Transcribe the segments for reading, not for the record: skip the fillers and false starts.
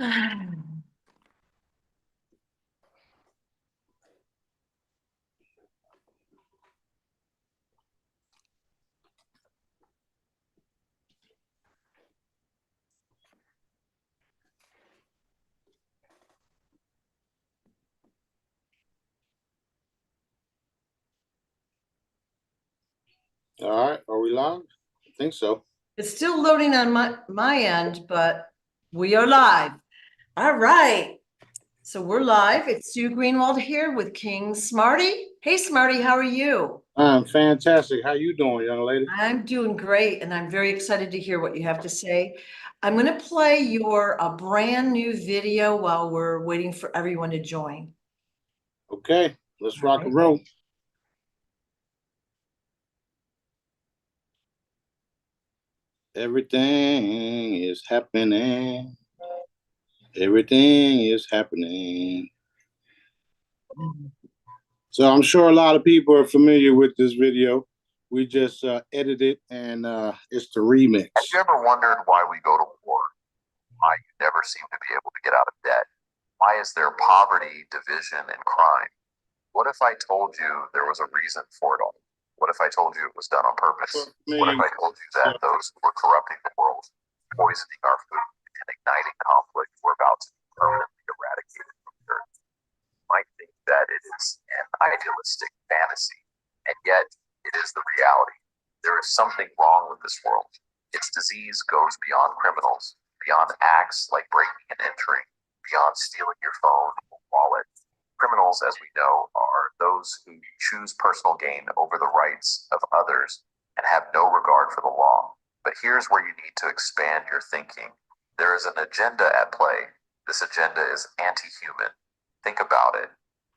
All right, are we live? I think so. It's still loading on my end, but we are live. All right. So we're live. It's Sue Greenwald here with King Smarty. Hey, Smarty, how are you? I'm fantastic. How you doing, young lady? I'm doing great, and I'm very excited to hear what you have to say. I'm going to play your brand new video while we're waiting for everyone to join. Okay, let's rock and roll. Everything is happening. Everything is happening. So I'm sure a lot of people are familiar with this video. We just edited and it's the remix. Have you ever wondered why we go to war? Why you never seem to be able to get out of debt? Why is there poverty, division, and crime? What if I told you there was a reason for it all? What if I told you it was done on purpose? What if I told you that those who were corrupting the world, poisoning our food, and igniting conflict were about to be permanently eradicated from the earth? You might think that it is an idealistic fantasy, and yet it is the reality. There is something wrong with this world. Its disease goes beyond criminals, beyond acts like breaking and entering, beyond stealing your phone or wallet. Criminals, as we know, are those who choose personal gain over the rights of others and have no regard for the law. But here's where you need to expand your thinking. There is an agenda at play. This agenda is anti-human. Think about it.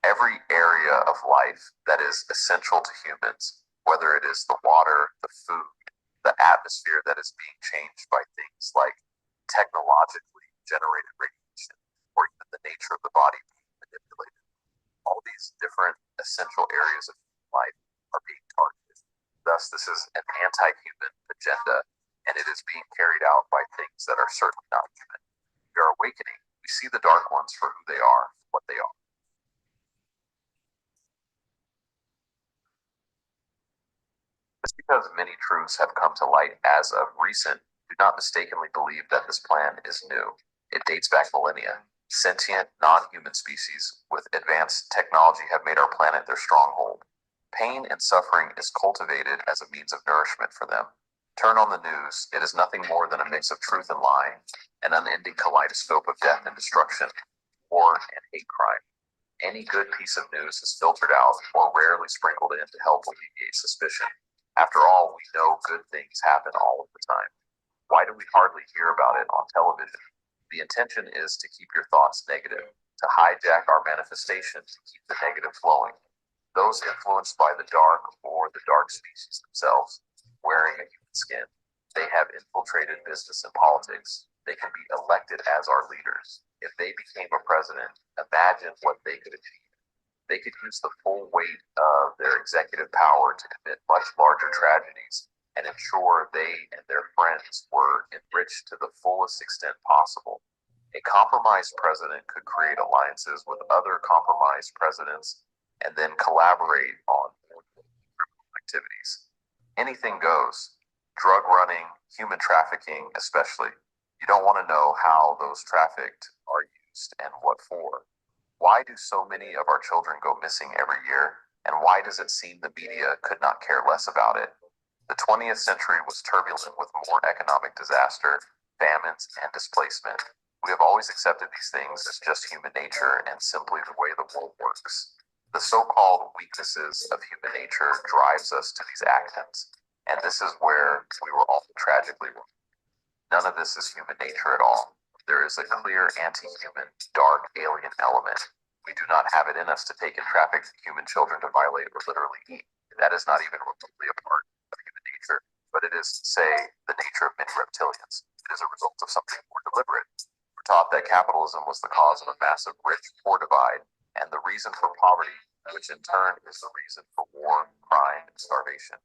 Every area of life that is essential to humans, whether it is the water, the food, the atmosphere that is being changed by things like technologically generated radiation, or even the nature of the body being manipulated. All these different essential areas of life are being targeted. Thus, this is an anti-human agenda, and it is being carried out by things that are certainly not human. We are awakening. We see the dark ones for who they are, what they are. Just because many truths have come to light as of recent, do not mistakenly believe that this plan is new. It dates back millennia. Sentient, non-human species with advanced technology have made our planet their stronghold. Pain and suffering is cultivated as a means of nourishment for them. Turn on the news. It is nothing more than a mix of truth and lying, an unending kaleidoscope of death and destruction, war and hate crime. Any good piece of news is filtered out or rarely sprinkled in to help alleviate suspicion. After all, we know good things happen all of the time. Why do we hardly hear about it on television? The intention is to keep your thoughts negative, to hijack our manifestation to keep the negative flowing. Those influenced by the dark or the dark species themselves, wearing a human skin, they have infiltrated business and politics. They can be elected as our leaders. If they became a president, imagine what they could achieve. They could use the full weight of their executive power to commit much larger tragedies and ensure they and their friends were enriched to the fullest extent possible. A compromised president could create alliances with other compromised presidents and then collaborate on criminal activities. Anything goes. Drug running, human trafficking especially. You don't want to know how those trafficked are used and what for. Why do so many of our children go missing every year? And why does it seem the media could not care less about it? The 20th century was turbulent with more economic disaster, famines, and displacement. We have always accepted these things as just human nature and simply the way the world works. The so-called weaknesses of human nature drives us to these actions, and this is where we were all tragically wrong. None of this is human nature at all. There is a clear anti-human, dark alien element. We do not have it in us to take and traffic human children to violate or literally eat. That is not even remotely a part of human nature, but it is, say, the nature of many reptilians. It is a result of something more deliberate. We're taught that capitalism was the cause of a massive rich-poor divide and the reason for poverty, which in turn is the reason for war, crime, and starvation.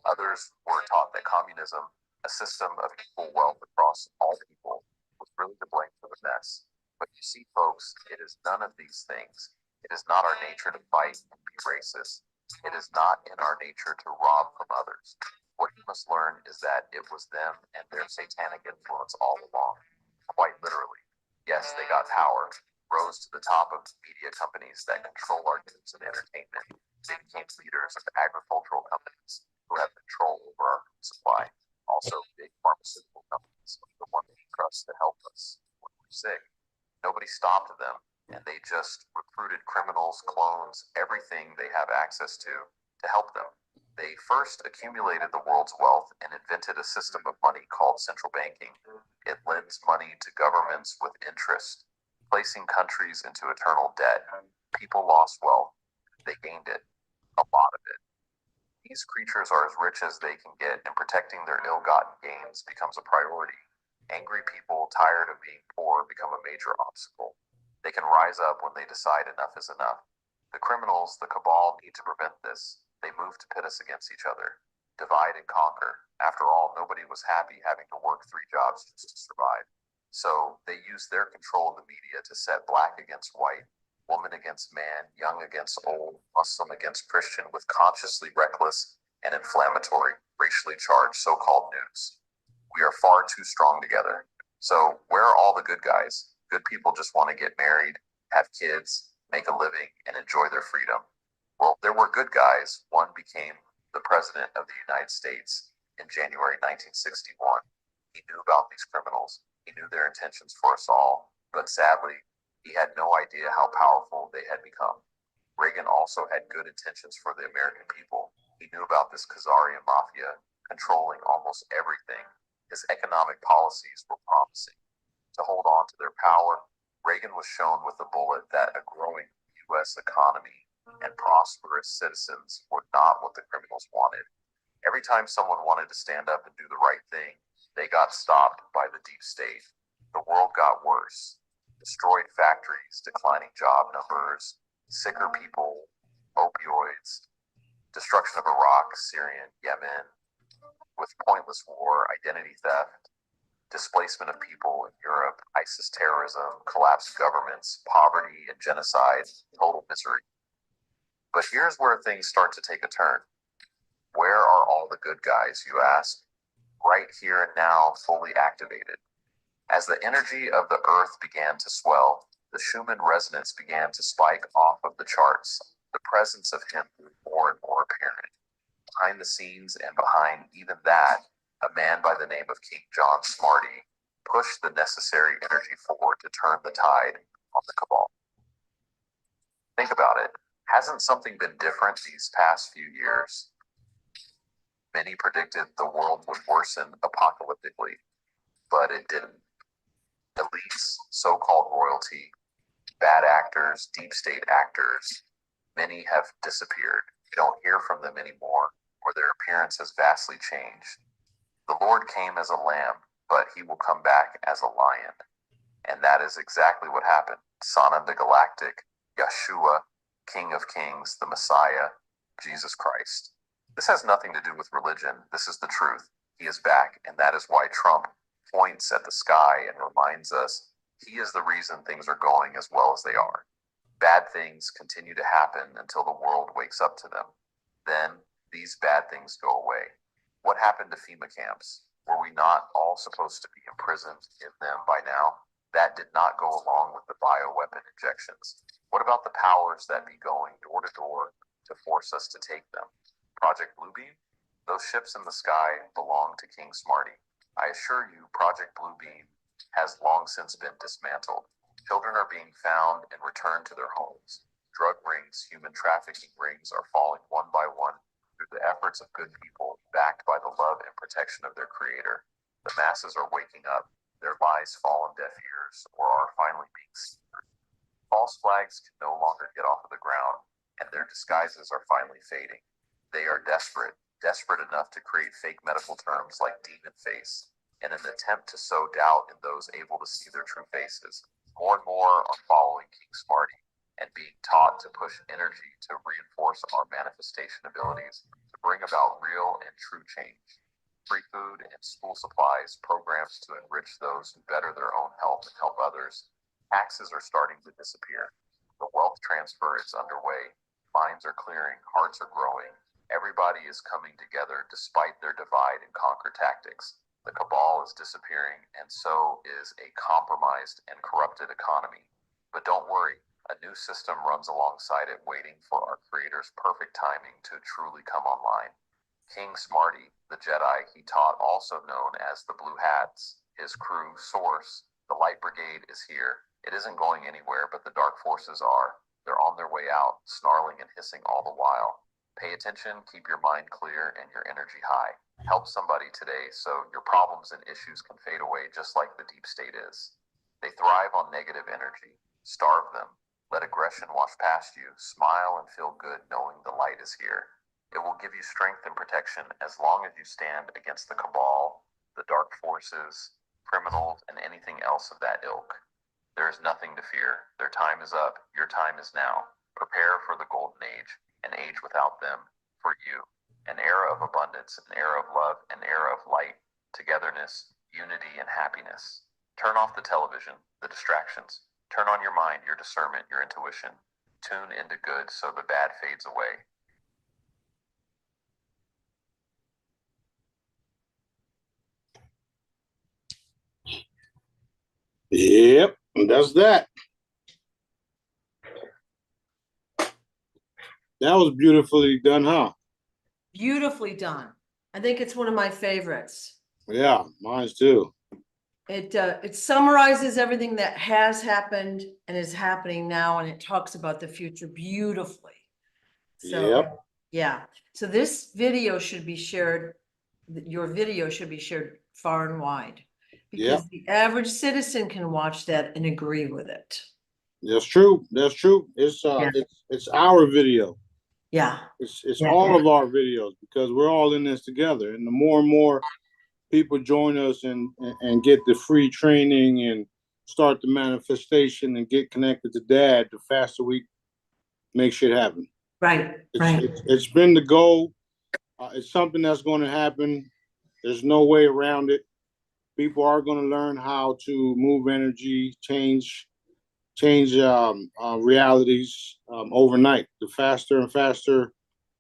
Others were taught that communism, a system of equal wealth across all people, was really to blame for the mess. But you see, folks, it is none of these things. It is not our nature to fight and be racist. It is not in our nature to rob from others. What you must learn is that it was them and their satanic influence all along, quite literally. Yes, they got power, rose to the top of media companies that control our news and entertainment. They became leaders of agricultural companies who have control over our food supply. Also, big pharmaceutical companies, the ones we trust to help us when we're sick. Nobody stopped them, and they just recruited criminals, clones, everything they have access to help them. They first accumulated the world's wealth and invented a system of money called central banking. It lends money to governments with interest, placing countries into eternal debt. People lost wealth. They gained it, a lot of it. These creatures are as rich as they can get, and protecting their ill-gotten gains becomes a priority. Angry people, tired of being poor, become a major obstacle. They can rise up when they decide enough is enough. The criminals, the cabal, need to prevent this. They move to pit us against each other. Divide and conquer. After all, nobody was happy having to work 3 jobs just to survive. So they use their control of the media to set black against white, woman against man, young against old, Muslim against Christian, with consciously reckless and inflammatory, racially charged so-called news. We are far too strong together. So where are all the good guys? Good people just want to get married, have kids, make a living, and enjoy their freedom. Well, there were good guys. One became the president of the United States in January 1961. He knew about these criminals. He knew their intentions for us all. But sadly, he had no idea how powerful they had become. Reagan also had good intentions for the American people. He knew about this Khazarian mafia controlling almost everything. His economic policies were promising. To hold on to their power, Reagan was shown with a bullet that a growing U.S. economy and prosperous citizens were not what the criminals wanted. Every time someone wanted to stand up and do the right thing, they got stopped by the deep state. The world got worse. Destroyed factories, declining job numbers, sicker people, opioids, destruction of Iraq, Syria, Yemen, with pointless war, identity theft, displacement of people in Europe, ISIS terrorism, collapsed governments, poverty and genocide, total misery. But here's where things start to take a turn. Where are all the good guys, you ask? Right here and now, fully activated. As the energy of the earth began to swell, the Schumann resonance began to spike off of the charts. The presence of him grew more and more apparent. Behind the scenes and behind even that, a man by the name of King John Smarty pushed the necessary energy forward to turn the tide on the cabal. Think about it. Hasn't something been different these past few years? Many predicted the world would worsen apocalyptically, but it didn't. Elites, so-called royalty, bad actors, deep state actors, many have disappeared. You don't hear from them anymore, or their appearance has vastly changed. The Lord came as a lamb, but he will come back as a lion. And that is exactly what happened. Sanan the Galactic, Yeshua, King of Kings, the Messiah, Jesus Christ. This has nothing to do with religion. This is the truth. He is back, and that is why Trump points at the sky and reminds us he is the reason things are going as well as they are. Bad things continue to happen until the world wakes up to them. Then these bad things go away. What happened to FEMA camps? Were we not all supposed to be imprisoned in them by now? That did not go along with the bioweapon injections. What about the powers that be going door to door to force us to take them? Project Bluebeam? Those ships in the sky belong to King Smarty. I assure you, Project Bluebeam has long since been dismantled. Children are being found and returned to their homes. Drug rings, human trafficking rings are falling one by one through the efforts of good people, backed by the love and protection of their creator. The masses are waking up. Their lies fall on deaf ears or are finally being seen. False flags can no longer get off of the ground, and their disguises are finally fading. They are desperate enough to create fake medical terms like demon face in an attempt to sow doubt in those able to see their true faces. More and more are following King Smarty and being taught to push energy to reinforce our manifestation abilities to bring about real and true change. Free food and school supplies, programs to enrich those who better their own health and help others, Taxes are starting to disappear. The wealth transfer is underway. Minds are clearing, hearts are growing. Everybody is coming together despite their divide and conquer tactics. The cabal is disappearing, and so is a compromised and corrupted economy. But don't worry, a new system runs alongside it, waiting for our Creator's perfect timing to truly come online. King Smarty, the Jedi he taught, also known as the Blue Hats, his crew, Source, the Light Brigade is here. It isn't going anywhere, but the dark forces are. They're on their way out, snarling and hissing all the while. Pay attention, keep your mind clear, and your energy high. Help somebody today so your problems and issues can fade away just like the deep state is. They thrive on negative energy. Starve them. Let aggression wash past you. Smile and feel good knowing the light is here. It will give you strength and protection as long as you stand against the cabal, the dark forces, criminals, and anything else of that ilk. There is nothing to fear. Their time is up. Your time is now. Prepare for the golden age, an age without them, for you. An era of abundance, an era of love, an era of light, togetherness, unity, and happiness. Turn off the television, the distractions. Turn on your mind, your discernment, your intuition. Tune into good so the bad fades away. Yep, that's that. That was beautifully done, huh? Beautifully done. I think it's one of my favorites. Yeah, mine's too. It summarizes everything that has happened and is happening now, and it talks about the future beautifully. So, Yep. yeah. So this video should be shared. Your video should be shared far and wide, because the average citizen can watch that and agree with it. That's true. That's true. It's it's our video. Yeah. It's all of our videos, because we're all in this together. And the more and more people join us and get the free training and start the manifestation and get connected to Dad, the faster we make shit happen. Right. It's been the goal. It's something that's going to happen. There's no way around it. People are going to learn how to move energy, change realities overnight. The faster and faster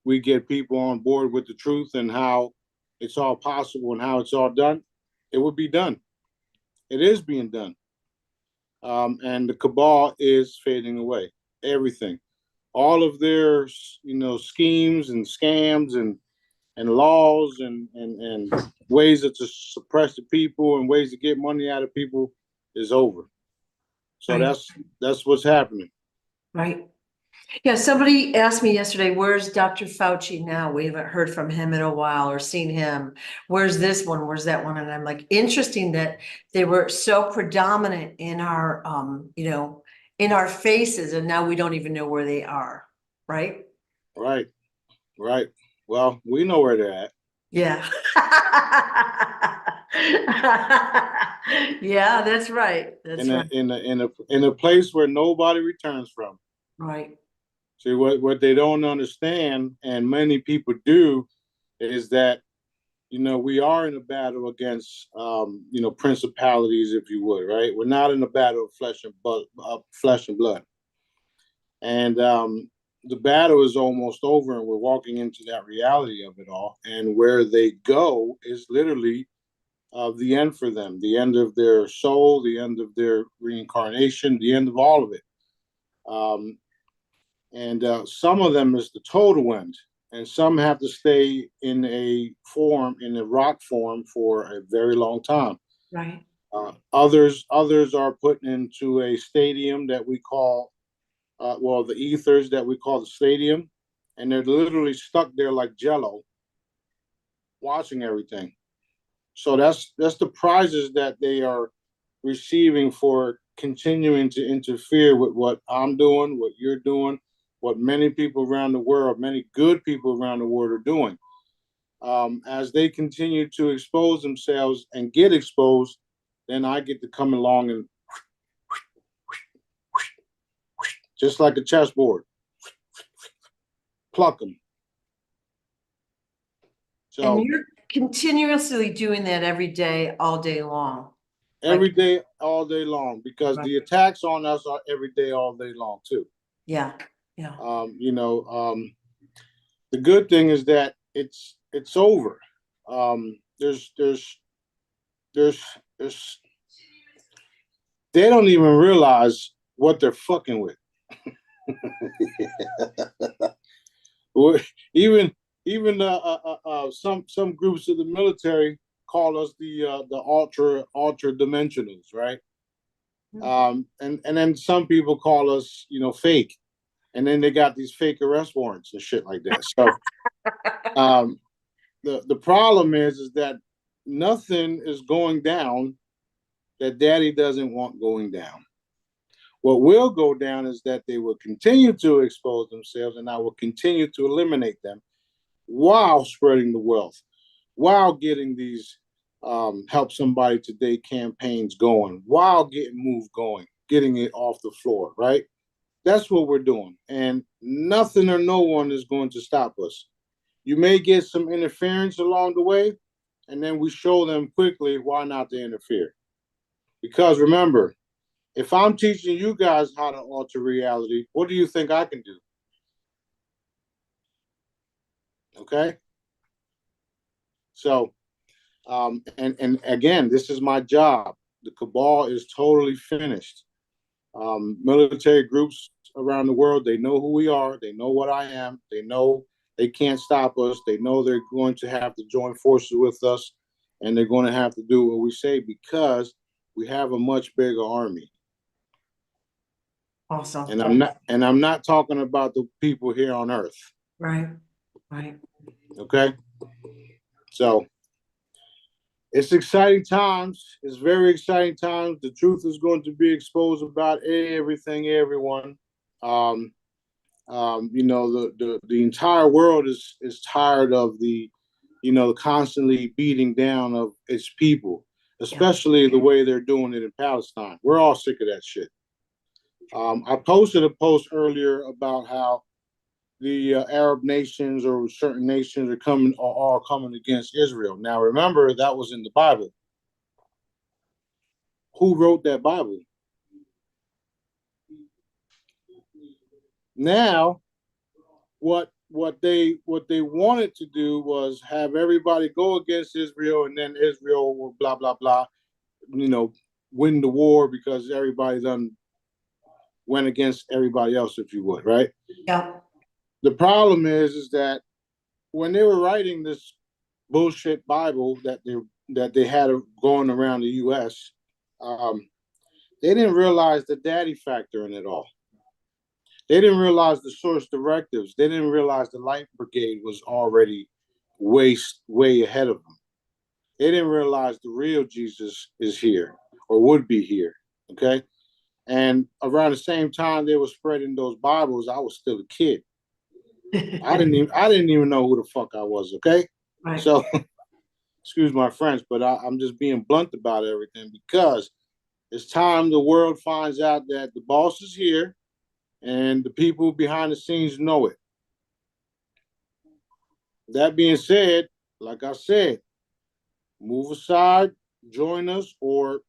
we get people on board with the truth and how it's all possible and how it's all done, it will be done. It is being done. And the cabal is fading away. Everything. All of their, schemes and scams and laws and ways to suppress the people and ways to get money out of people is over. So that's what's happening. Right. Yeah, somebody asked me yesterday, where's Dr. Fauci now? We haven't heard from him in a while or seen him. Where's this one? Where's that one? And I'm like, interesting that they were so predominant in our, in our faces, and now we don't even know where they are. Right. Right. Well, we know where they're at. Yeah. Yeah, that's right. That's right. In a place where nobody returns from. Right. See, what they don't understand, and many people do, is that, we are in a battle against, principalities, if you would, right? We're not in a battle of flesh and blood. And the battle is almost over, and we're walking into that reality of it all. And where they go is literally the end for them, the end of their soul, the end of their reincarnation, the end of all of it. And some of them is the total end, and some have to stay in a rock form for a very long time. Right. Others are put into a stadium that we call, the ethers that we call the stadium, and they're literally stuck there like Jello, watching everything. So that's the prizes that they are receiving for continuing to interfere with what I'm doing, what you're doing, what many people around the world, many good people around the world are doing. As they continue to expose themselves and get exposed, then I get to come along and just like a chessboard, pluck them. So, and you're continuously doing that every day, all day long. every day, all day long, because Right. the attacks on us are every day, all day long too. Yeah, yeah. The good thing is that it's over. There's there's they don't even realize what they're fucking with. even some groups of the military call us the ultra dimensionals, right? And then some people call us, fake, and then they got these fake arrest warrants and shit like that. So the problem is that nothing is going down that Daddy doesn't want going down. What will go down is that they will continue to expose themselves, and I will continue to eliminate them while spreading the wealth, while getting these help somebody today campaigns going, while getting MOVE going, getting it off the floor, right? That's what we're doing. And nothing or no one is going to stop us. You may get some interference along the way, and then we show them quickly why not to interfere. Because remember, if I'm teaching you guys how to alter reality, what do you think I can do? Okay? So, and again, this is my job. The cabal is totally finished. Military groups around the world, they know who we are. They know what I am. They know they can't stop us. They know they're going to have to join forces with us, and they're going to have to do what we say because we have a much bigger army. Awesome. And I'm not talking about the people here on Earth. Right. Okay. So it's exciting times. It's very exciting times. The truth is going to be exposed about everything, everyone. The entire world is tired of the constantly beating down of its people, especially the way they're doing it in Palestine. We're all sick of that shit. I posted a post earlier about how the Arab nations or certain nations are coming against Israel. Now, remember, that was in the Bible. Who wrote that Bible? Now, what they wanted to do was have everybody go against Israel, and then Israel will blah blah blah, win the war because everybody done went against everybody else, if you would, right? Yeah. The problem is that when they were writing this bullshit Bible that they had going around the U.S., they didn't realize the daddy factor in it all. They didn't realize the source directives. They didn't realize the Light Brigade was already way ahead of them. They didn't realize the real Jesus is here or would be here. Okay. And around the same time they were spreading those Bibles, I was still a kid. I didn't even know who the fuck I was. Okay. Right. So excuse my French, but I'm just being blunt about everything because it's time the world finds out that the boss is here and the people behind the scenes know it. That being said, like I said, move aside, join us, or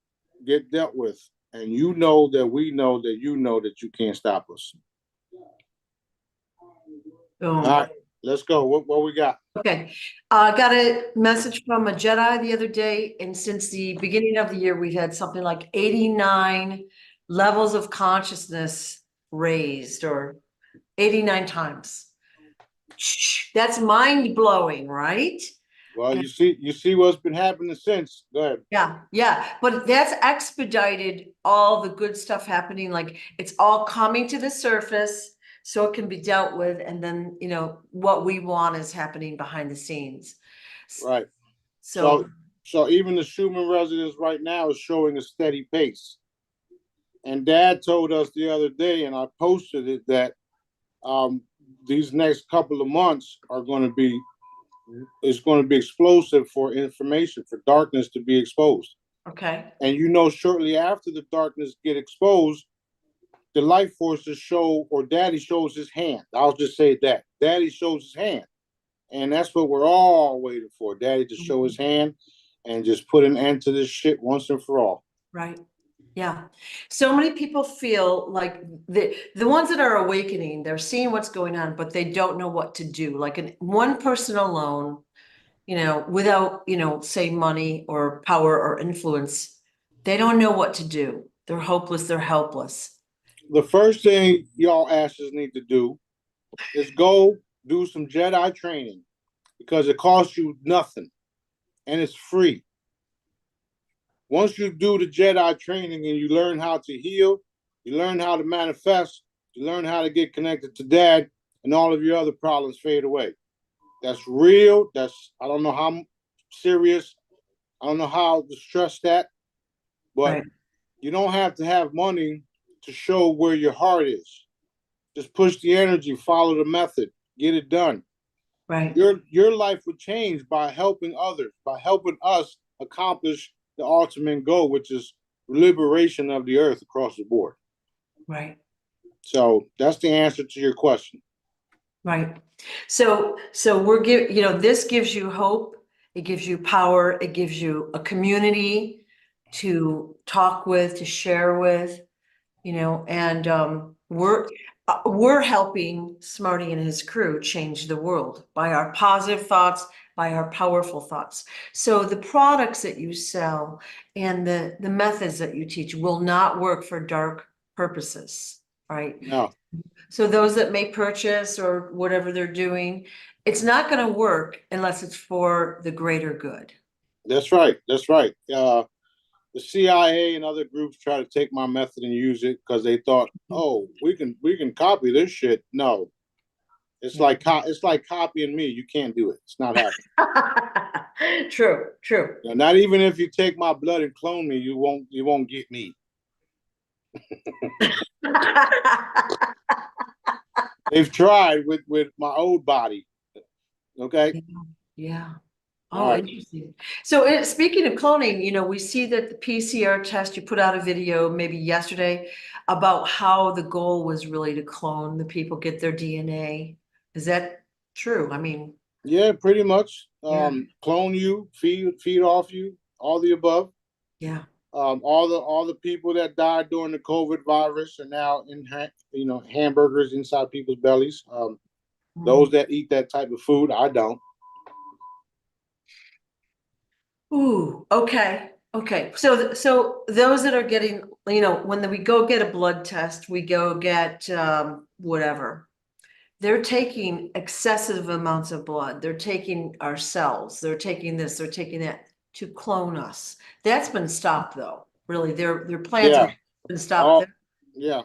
get dealt with. And you know that we know that you know that you can't stop us. Boom. All right, let's go. What we got? Okay, I got a message from a Jedi the other day, and since the beginning of the year, we've had something like 89 levels of consciousness raised, or 89 times. That's mind blowing, right? Well, you see what's been happening since. Go ahead. Yeah, but that's expedited all the good stuff happening. Like it's all coming to the surface so it can be dealt with, and then what we want is happening behind the scenes. Right. So even the Schumann residence right now is showing a steady pace. And Dad told us the other day, and I posted it, that these next couple of months are going to be explosive for information, for darkness to be exposed. okay. And shortly after the darkness get exposed, the light forces show, or Daddy shows his hand. I'll just say that. Daddy shows his hand. And that's what we're all waiting for. Daddy to show his hand and just put an end to this shit once and for all. Right. Yeah. So many people feel like the ones that are awakening, they're seeing what's going on, but they don't know what to do. Like one person alone, without, say money or power or influence, they don't know what to do. They're hopeless, they're helpless. The first thing y'all asses need to do is go do some Jedi training because it costs you nothing and it's free. Once you do the Jedi training and you learn how to heal, you learn how to manifest, you learn how to get connected to dad, and all of your other problems fade away. That's real. I don't know how serious, I don't know how to stress that, but Right. you don't have to have money to show where your heart is. Just push the energy, follow the method, get it done. Right. Your life would change by helping others, by helping us accomplish the ultimate goal, which is liberation of the earth across the board. Right. So that's the answer to your question. Right. So this gives you hope. It gives you power. It gives you a community to talk with, to share with, and we're helping Smarty and his crew change the world by our positive thoughts, by our powerful thoughts. So the products that you sell and the methods that you teach will not work for dark purposes, right? No, So those that may purchase or whatever they're doing, it's not going to work unless it's for the greater good. that's right. That's right. The CIA and other groups try to take my method and use it because they thought, oh, we can copy this shit. No, it's Yeah. like copying me. You can't do it. It's not happening. True, true. Not even if you take my blood and clone me, you won't get me. They've tried with my old body. Okay. Yeah. All Oh, right. interesting. So speaking of cloning, we see that the PCR test, you put out a video maybe yesterday about how the goal was really to clone the people, get their DNA. Is that true? I mean, Yeah, pretty much. yeah, Clone you, feed off you, all the above. yeah. All the people that died during the COVID virus are now in hamburgers inside people's bellies. Those that eat that type of food, I don't. Ooh, okay. Okay. So those that are getting, when we go get a blood test, we go get whatever. They're taking excessive amounts of blood. They're taking our cells. They're taking this, they're taking that to clone us. That's been stopped though. Really, their plans Yeah. have been stopped All there. yeah.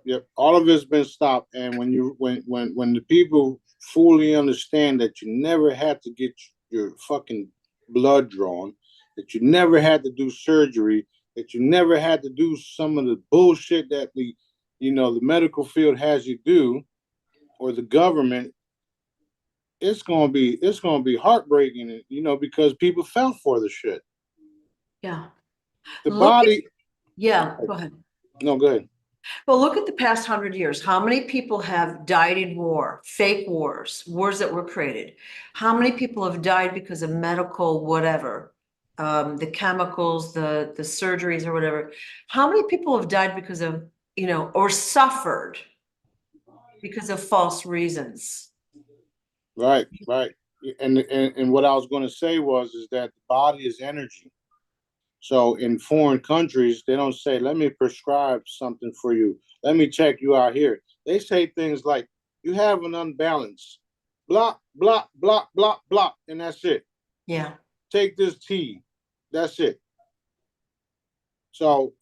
Yep. All of it's been stopped. And when the people fully understand that you never had to get your fucking blood drawn, that you never had to do surgery, that you never had to do some of the bullshit that the medical field has you do, or the government, it's gonna be heartbreaking, because people fell for the shit. Yeah. The Look at, body. yeah, go ahead. No, go ahead. Well, look at the past 100 years. How many people have died in war, fake wars that were created? How many people have died because of medical whatever, the chemicals, the surgeries or whatever? How many people have died because of, or suffered because of false reasons? Right. And what I was going to say is that the body is energy. So in foreign countries, they don't say, let me prescribe something for you. Let me check you out here. They say things like, you have an unbalance. Blah, blah, blah, blah, blah. And that's it. Yeah, Take this tea. That's it. So,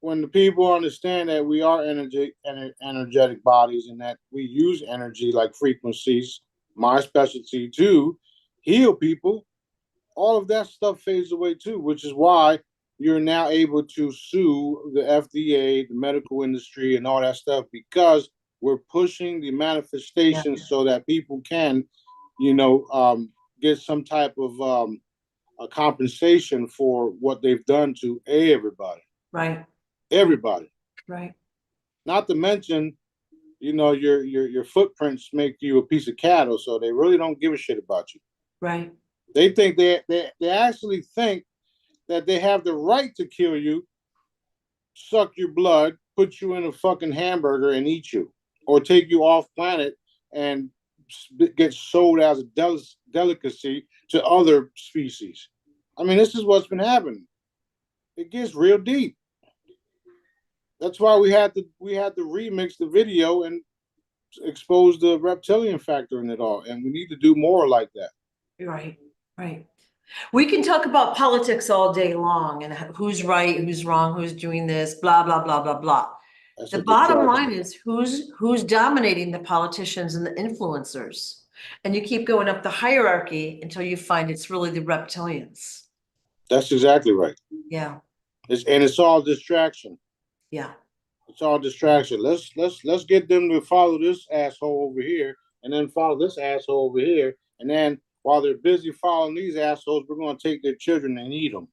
when the people understand that we are energetic bodies and that we use energy like frequencies, my specialty to heal people, all of that stuff fades away too, which is why you're now able to sue the FDA, the medical industry, and all that stuff, because we're pushing the yeah, manifestation so that people can, get some type of a compensation for what they've done to everybody. right, Everybody. right, Not to mention, your footprints make you a piece of cattle, so they really don't give a shit about you. right. They think they actually think that they have the right to kill you, suck your blood, put you in a fucking hamburger and eat you, or take you off planet and get sold as a delicacy to other species. I mean, this is what's been happening. It gets real deep. That's why we had to remix the video and expose the reptilian factor in it all, and we need to do more like that. Right, right. We can talk about politics all day long and who's right, who's wrong, who's doing this, blah, blah, blah, blah, blah. That's The what they bottom try to line do. is who's dominating the politicians and the influencers. And you keep going up the hierarchy until you find it's really the reptilians. That's exactly right. Yeah, It's all distraction. yeah. It's all distraction. Let's get them to follow this asshole over here, and then follow this asshole over here, and then while they're busy following these assholes, we're going to take their children and eat them.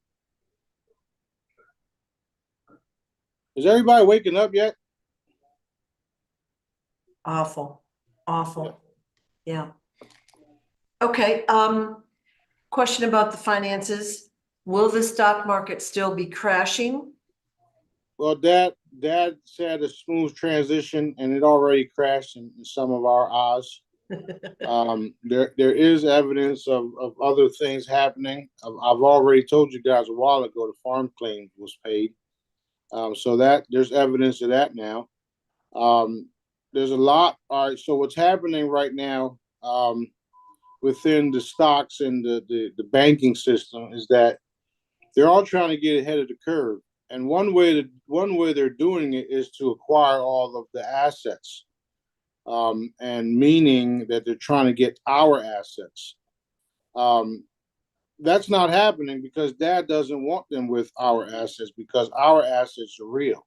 Is everybody waking up yet? Awful, awful. Yeah. Okay, question about the finances. Will the stock market still be crashing? Well, Dad said a smooth transition, and it already crashed in some of our eyes. There is evidence of other things happening. I've already told you guys a while ago the farm claim was paid. So that there's evidence of that now. There's a lot. All right. So what's happening right now within the stocks and the banking system is that they're all trying to get ahead of the curve. And one way they're doing it is to acquire all of the assets, and meaning that they're trying to get our assets. That's not happening because Dad doesn't want them with our assets because our assets are real.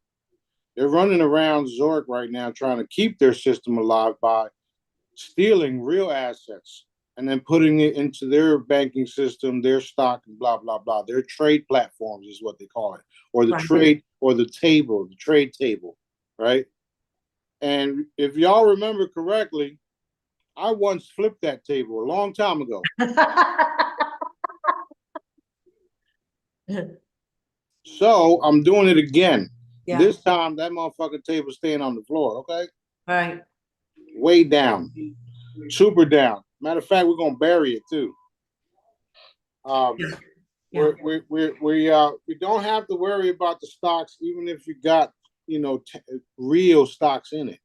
They're running around Zork right now trying to keep their system alive by stealing real assets and then putting it into their banking system, their stock, and blah, blah, blah. Their trade platforms is what they call it, or the Right. trade, or the trade table, right? And if y'all remember correctly, I once flipped that table a long time ago. So I'm doing it again. Yeah, This time that motherfucking table's staying on the floor, okay? right. Way down. Super down. Matter of fact, we're gonna bury it too. Yeah. We don't have to worry about the stocks, even if you got real stocks in it.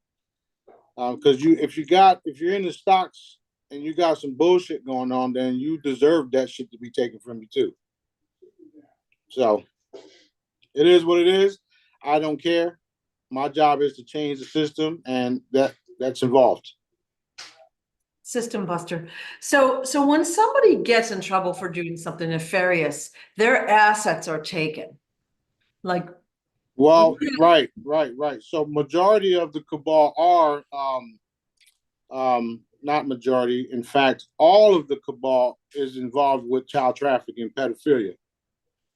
Because if you're in the stocks and you got some bullshit going on, then you deserve that shit to be taken from you too. So it is what it is. I don't care. My job is to change the system, and that's involved. System buster. So when somebody gets in trouble for doing something nefarious, their assets are taken. Like, Well, right. So majority of the cabal are not majority. In fact, all of the cabal is involved with child trafficking and pedophilia.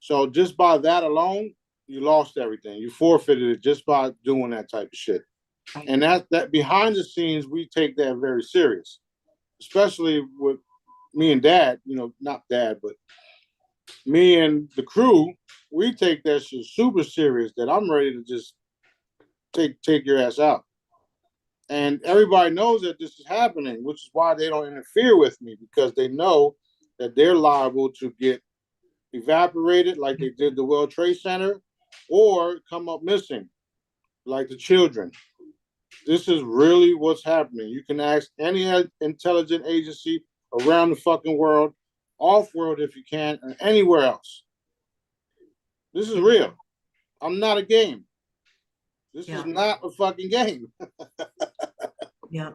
So just by that alone, you lost everything. You forfeited it just by doing that type of shit. And that behind the scenes, we take that very serious, especially with me and Dad. Not Dad, but me and the crew. We take that shit super serious. That I'm ready to just take your ass out. And everybody knows that this is happening, which is why they don't interfere with me, because they know that they're liable to get evaporated like they did the World Trade Center, or come up missing like the children. This is really what's happening. You can ask any intelligence agency around the fucking world, off world if you can, or anywhere else. This is real. I'm not a game. This is not a fucking game. yeah.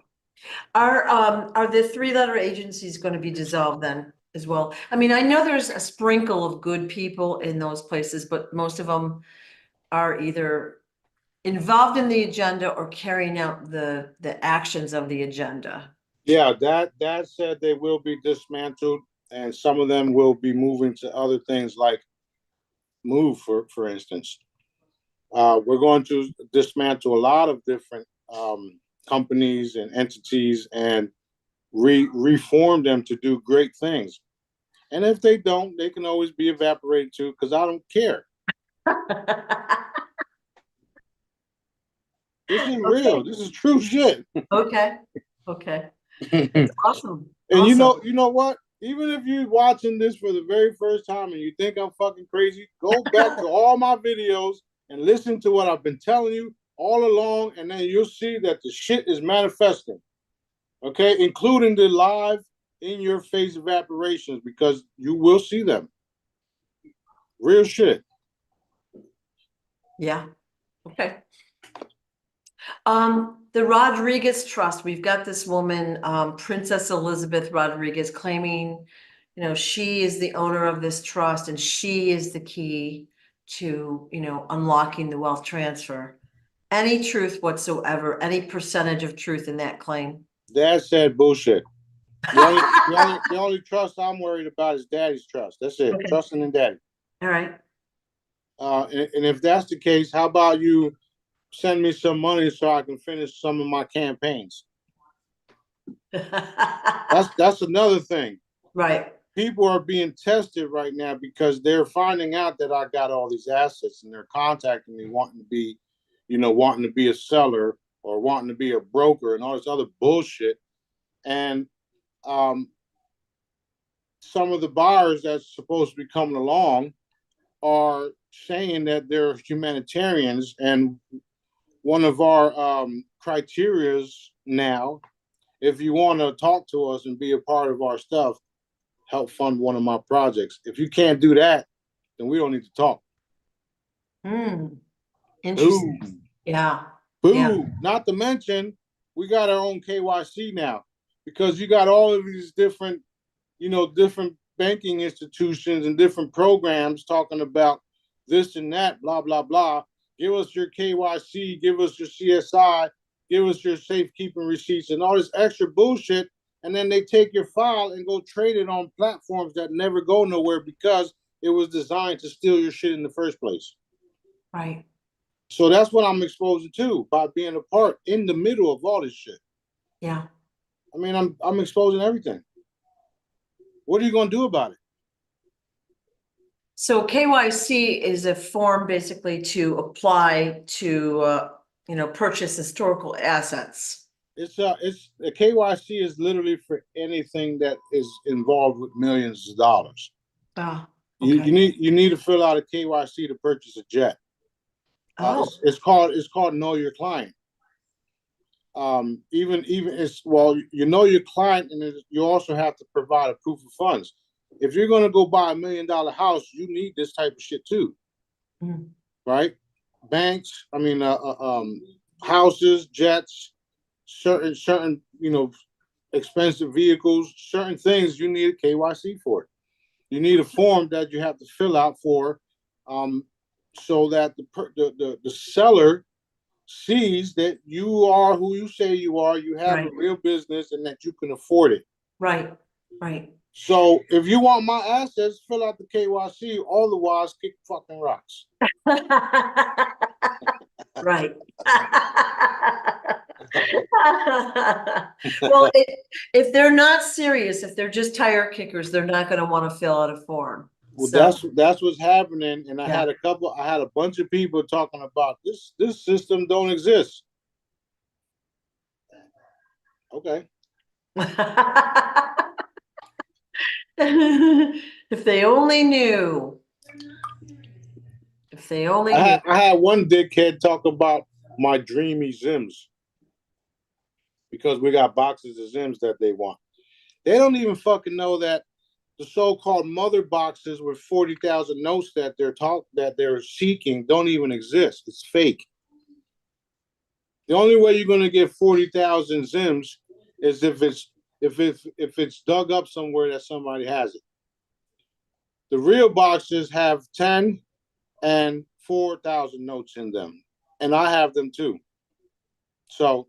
Are the three-letter agencies going to be dissolved then as well? I mean, I know there's a sprinkle of good people in those places, but most of them are either involved in the agenda or carrying out the actions of the agenda. Yeah, that said they will be dismantled, and some of them will be moving to other things like Move, for instance. We're going to dismantle a lot of different companies and entities and reform them to do great things. And if they don't, they can always be evaporated too, because I don't care. This is real. This is true shit. Okay. Okay. And Awesome. you Awesome. know what? Even if you're watching this for the very first time and you think I'm fucking crazy, go back to all my videos and listen to what I've been telling you all along, and then you'll see that the shit is manifesting. Okay, including the live in your face evaporations, because you will see them. Real shit. Yeah. Okay. The Rodriguez Trust, we've got this woman, Princess Elizabeth Rodriguez, claiming, you know, she is the owner of this trust and she is the key to, you know, unlocking the wealth transfer. Any truth whatsoever, any percentage of truth in that claim? Dad said bullshit. The only trust I'm worried about is Daddy's trust. That's it. Okay. Trusting in Daddy. All right. And if that's the case, how about you send me some money so I can finish some of my campaigns? That's another thing. Right. People are being tested right now because they're finding out that I got all these assets, and they're contacting me wanting to be, wanting to be a seller or wanting to be a broker and all this other bullshit. And some of the buyers that's supposed to be coming along are saying that they're humanitarians, and one of our criterias now, if you want to talk to us and be a part of our stuff, help fund one of my projects. If you can't do that, then we don't need to talk. Interesting. Boom. Yeah. Boom. Yeah. Not to mention, we got our own KYC now, because you got all of these different, different banking institutions and different programs talking about this and that, blah, blah, blah. Give us your KYC, give us your CSI, give us your safekeeping receipts and all this extra bullshit. And then they take your file and go trade it on platforms that never go nowhere because it was designed to steal your shit in the first place. Right. So that's what I'm exposing to by being a part in the middle of all this shit. Yeah. I mean, I'm exposing everything. What are you going to do about it? So KYC is a form basically to apply to, purchase historical assets. It's the KYC is literally for anything that is involved with millions of dollars. Oh, You okay. you need to fill out a KYC to purchase a jet. It's called Know Your Client. Even it's, well, you know your client, and you also have to provide a proof of funds. If you're going to go buy $1 million house, you need this type of shit too, right? Banks, houses, jets, certain expensive vehicles, certain things you need a KYC for. You need a form that you have to fill out for, so that the seller sees that you are who you say you are, you have a real business, and that you can afford it. Right, right. So if you want my assets, fill out the KYC, otherwise kick fucking rocks. Right. Well, if they're not serious, if they're just tire kickers, they're not going to want to fill out a form. Well, so that's what's happening, and I had a bunch of people talking about this system don't exist. Okay. If they only knew. If they only knew. I had one dickhead talk about my dreamy Zims, because we got boxes of Zims that they want. They don't even fucking know that the so-called mother boxes with 40,000 notes that they're seeking don't even exist. It's fake. The only way you're going to get 40,000 Zims is if it's dug up somewhere that somebody has it. The real boxes have 10 and 4,000 notes in them, and I have them too. So,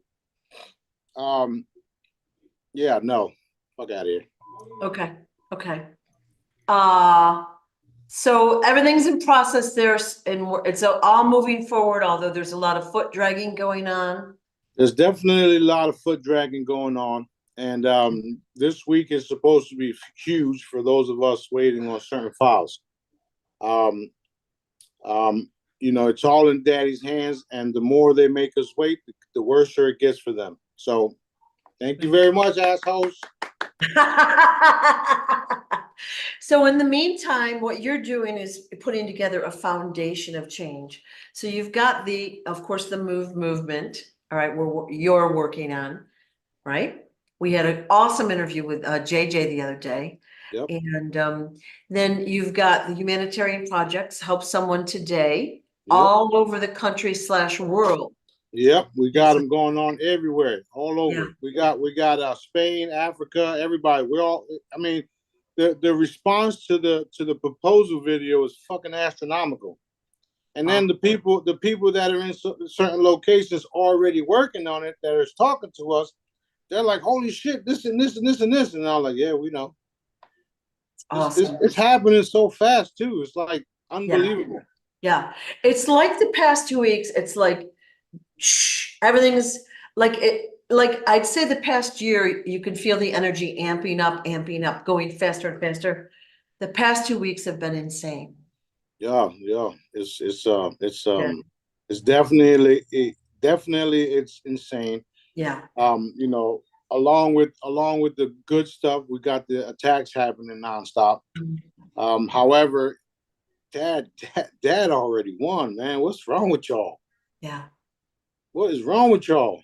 yeah, no, fuck out of here. Okay. Okay. So everything's in process there, and it's all moving forward, although there's a lot of foot dragging going on. There's definitely a lot of foot dragging going on. And this week is supposed to be huge for those of us waiting on certain files. Um, it's all in Daddy's hands, and the more they make us wait, the worse it gets for them. So, thank you very much, assholes. So in the meantime, what you're doing is putting together a foundation of change. So you've got of course, the movement, all right, you're working on, right? We had an awesome interview with JJ the other day. Yep. And then you've got the humanitarian projects, help someone today, Yep. all over the country / world. Yep, we got them going on everywhere, all over. Yeah. We got Spain, Africa, everybody. We're all. I mean, the response to the proposal video is fucking astronomical. And then the people that are in certain locations already working on it, that are talking to us, they're like, "Holy shit, this and this and this and this," and I'm like, "Yeah, we know." Awesome. It's happening so fast too. It's like unbelievable. Yeah. It's like the past 2 weeks. It's like everything's like it. Like I'd say the past year, you can feel the energy amping up, going faster and faster. The past 2 weeks have been insane. Yeah. It's definitely it's insane. Yeah. Along with the good stuff, we got the attacks happening nonstop. However, Dad already won, man. What's wrong with y'all? Yeah. What is wrong with y'all?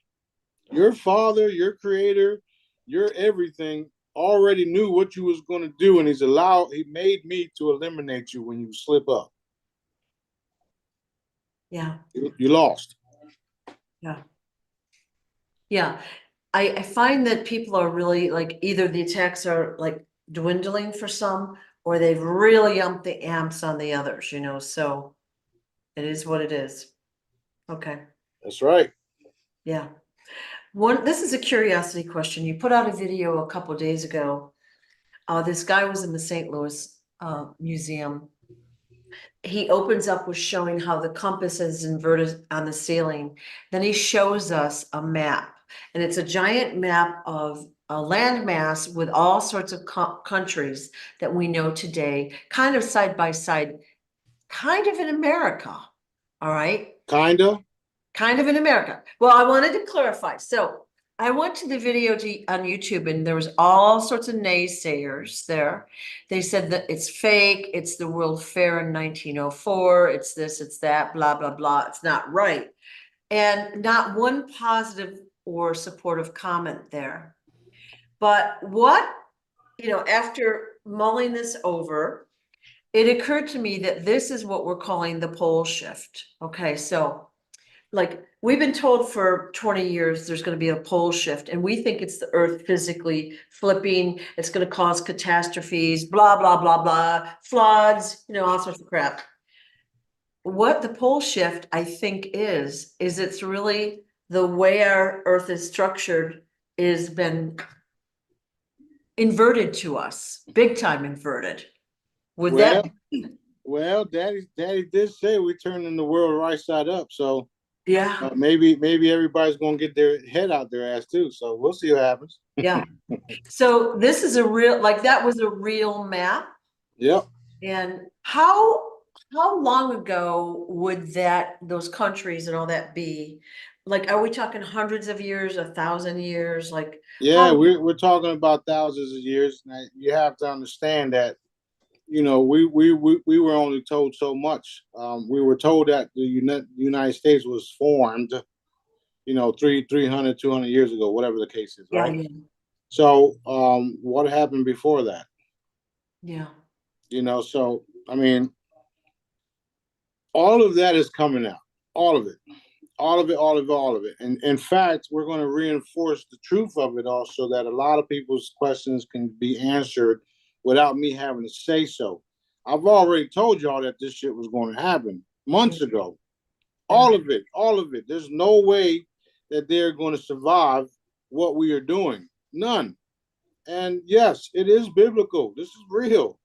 Your father, your creator, your everything already knew what you was going to do, and he made me to eliminate you when you slip up. Yeah. You lost. Yeah. Yeah. I find that people are really like, either the attacks are like dwindling for some, or they've really upped the amps on the others, so it is what it is. Okay. That's right. Yeah. This is a curiosity question. You put out a video a couple of days ago. This guy was in the St. Louis museum. He opens up with showing how the compass is inverted on the ceiling. Then he shows us a map, and it's a giant map of a landmass with all sorts of countries that we know today, kind of side by side, kind of in America. All right. Kind of in America. Well, I wanted to clarify. So I went to the video on YouTube, and there was all sorts of naysayers there. They said that it's fake. It's the World Fair in 1904. It's this, it's that, blah, blah, blah. It's not right. And not one positive or supportive comment there. But after mulling this over, it occurred to me that this is what we're calling the pole shift. Okay, so like we've been told for 20 years there's going to be a pole shift, and we think it's the earth physically flipping. It's going to cause catastrophes, blah, blah, blah, blah, floods, all sorts of crap. What the pole shift, I think, is it's really the way our earth is structured is been inverted to us, big time inverted. Well, Daddy did say we're turning the world right side up, so yeah, maybe everybody's gonna get their head out their ass too. So we'll see what happens. Yeah. So this is that was a real map. Yep. And how long ago would those countries and all that be? Like, are we talking hundreds of years, 1,000 years? Like, yeah, we're talking about thousands of years. Now, you have to understand that, we were only told so much. We were told that the United States was formed, 300, 200 years ago, whatever the case is, right? Yeah. So, what happened before that? Yeah. So, I mean, all of that is coming out. All of it. And in fact, we're going to reinforce the truth of it also, that a lot of people's questions can be answered without me having to say so. I've already told y'all that this shit was going to happen months ago. All of it. There's no way that they're going to survive what we are doing. None. And yes, it is biblical. This is real.